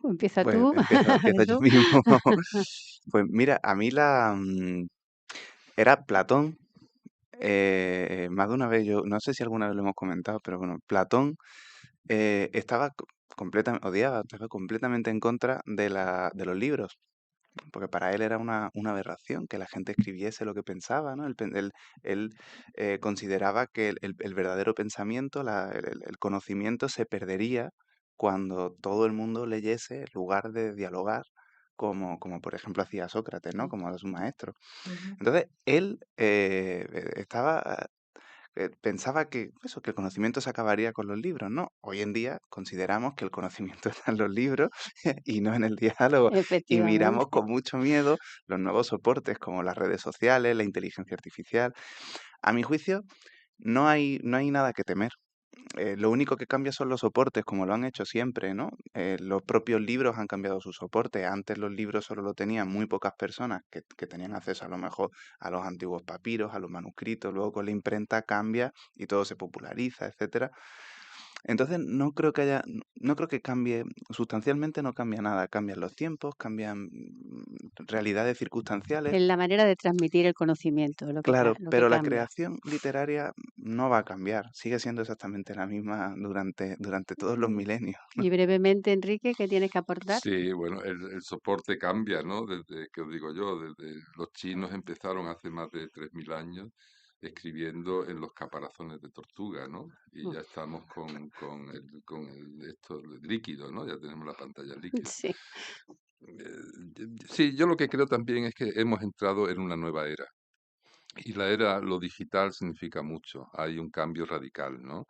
Empieza Pues tú, empiezo yo Jesús. mismo. Pues mira, a mí era Platón. Más de una vez, yo no sé si alguna vez lo hemos comentado, pero bueno, Platón estaba estaba completamente en contra de los libros, porque para él era una aberración que la gente escribiese lo que pensaba, ¿no? Él consideraba que el verdadero pensamiento, el conocimiento se perdería cuando todo el mundo leyese en lugar de dialogar, como por ejemplo hacía Sócrates, ¿no? Como era su maestro. Ujú. Entonces, él pensaba que el conocimiento se acabaría con los libros, ¿no? Hoy en día consideramos que el conocimiento está en los libros y no en el diálogo. Y miramos Efectivamente. con mucho miedo los nuevos soportes como las redes sociales, la inteligencia artificial. A mi juicio, no hay nada que temer. Lo único que cambia son los soportes, como lo han hecho siempre, ¿no? Los propios libros han cambiado su soporte. Antes los libros solo lo tenían muy pocas personas que tenían acceso a lo mejor a los antiguos papiros, a los manuscritos. Luego con la imprenta cambia y todo se populariza, etcétera. Entonces no creo que cambie, sustancialmente no cambia nada. Cambian los tiempos, cambian realidades circunstanciales. En la manera de transmitir el conocimiento, Claro, lo que pero la cambia. creación literaria no va a cambiar, sigue siendo exactamente la misma durante todos los milenios, ¿no? Y brevemente, Enrique, ¿qué tienes que aportar? Sí, bueno, el soporte cambia, ¿no? Desde, que os digo yo, desde los chinos empezaron hace más de 3.000 años escribiendo en los caparazones de tortuga, ¿no? Y ya estamos esto líquido, ¿no? Ya tenemos la pantalla líquida. Sí. Sí, yo lo que creo también es que hemos entrado en una nueva era. Y la era, lo digital significa mucho, hay un cambio radical, ¿no?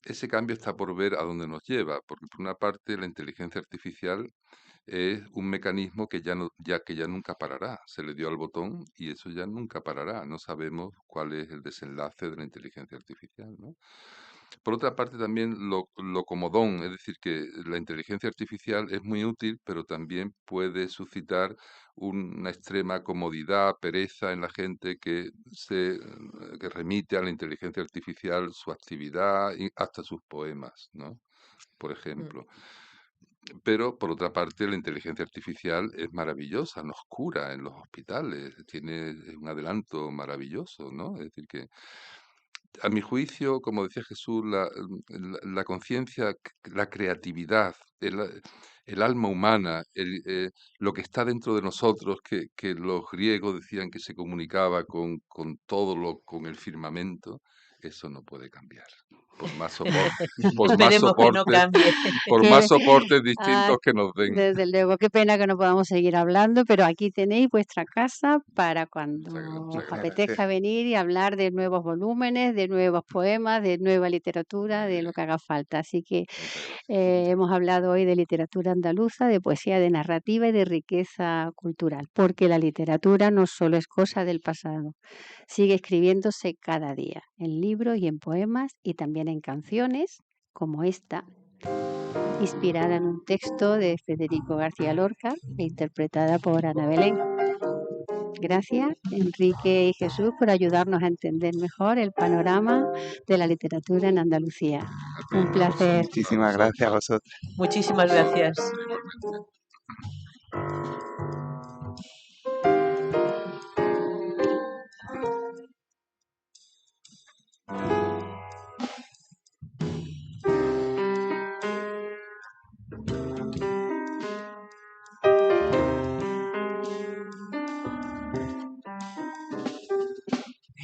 Ese cambio está por ver a dónde nos lleva, porque por una parte la inteligencia artificial es un mecanismo que ya no, que ya nunca parará. Se le dio al botón y eso ya nunca parará. No sabemos cuál es el desenlace de la inteligencia artificial, ¿no? Por otra parte, también lo comodón, es decir, que la inteligencia artificial es muy útil, pero también puede suscitar una extrema comodidad, pereza en la gente que remite a la inteligencia artificial su actividad y hasta sus poemas, ¿no? Por Mm. ejemplo. Pero, por otra parte, la inteligencia artificial es maravillosa, nos cura en los hospitales, tiene un adelanto maravilloso, ¿no? Es decir, que a mi juicio, como decía Jesús, la conciencia, la creatividad, el alma humana, lo que está dentro de nosotros, que los griegos decían que se comunicaba con todo con el firmamento, eso no puede cambiar. Por más Esperemos que no cambie. por Que- más soportes ah, distintos que nos den. Desde luego, qué pena que no podamos seguir hablando, pero aquí tenéis vuestra casa para cuando os Muchas apetezca gracias. venir y hablar de nuevos volúmenes, de nuevos poemas, de nueva literatura, de lo que haga falta. Así que Muchas gracias. hemos hablado hoy de literatura andaluza, de poesía, de narrativa y de riqueza cultural, porque la literatura no solo es cosa del pasado, sigue escribiéndose cada día, en libros y en poemas y también en canciones como esta, inspirada en un texto de Federico García Lorca e interpretada por Ana Belén. Gracias, Enrique y Jesús, por ayudarnos a entender mejor el panorama de la literatura en Andalucía. Un placer. Muchísimas gracias a vosotros. Muchísimas gracias.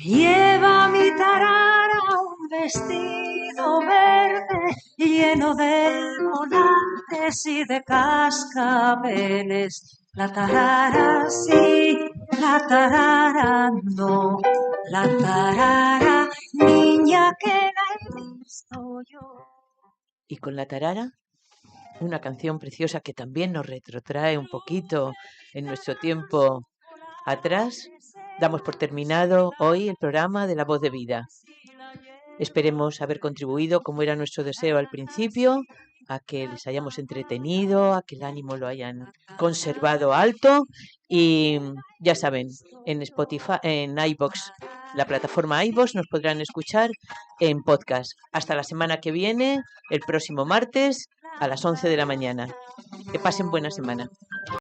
Lleva mi tarara un vestido verde lleno de volantes y de cascabeles. La tarara sí, la tarara no, la tarara niña que la he visto yo. Y con la tarara, una canción preciosa que también nos retrotrae un poquito en nuestro tiempo atrás. Damos por terminado hoy el programa de La Voz de Vida. Esperemos haber contribuido, como era nuestro deseo al principio, a que les hayamos entretenido, a que el ánimo lo hayan conservado alto. Y ya saben, en Spotify, en iVoox, la plataforma iVoox, nos podrán escuchar en podcast. Hasta la semana que viene, el próximo martes a las 11 de la mañana. Que pasen buena semana.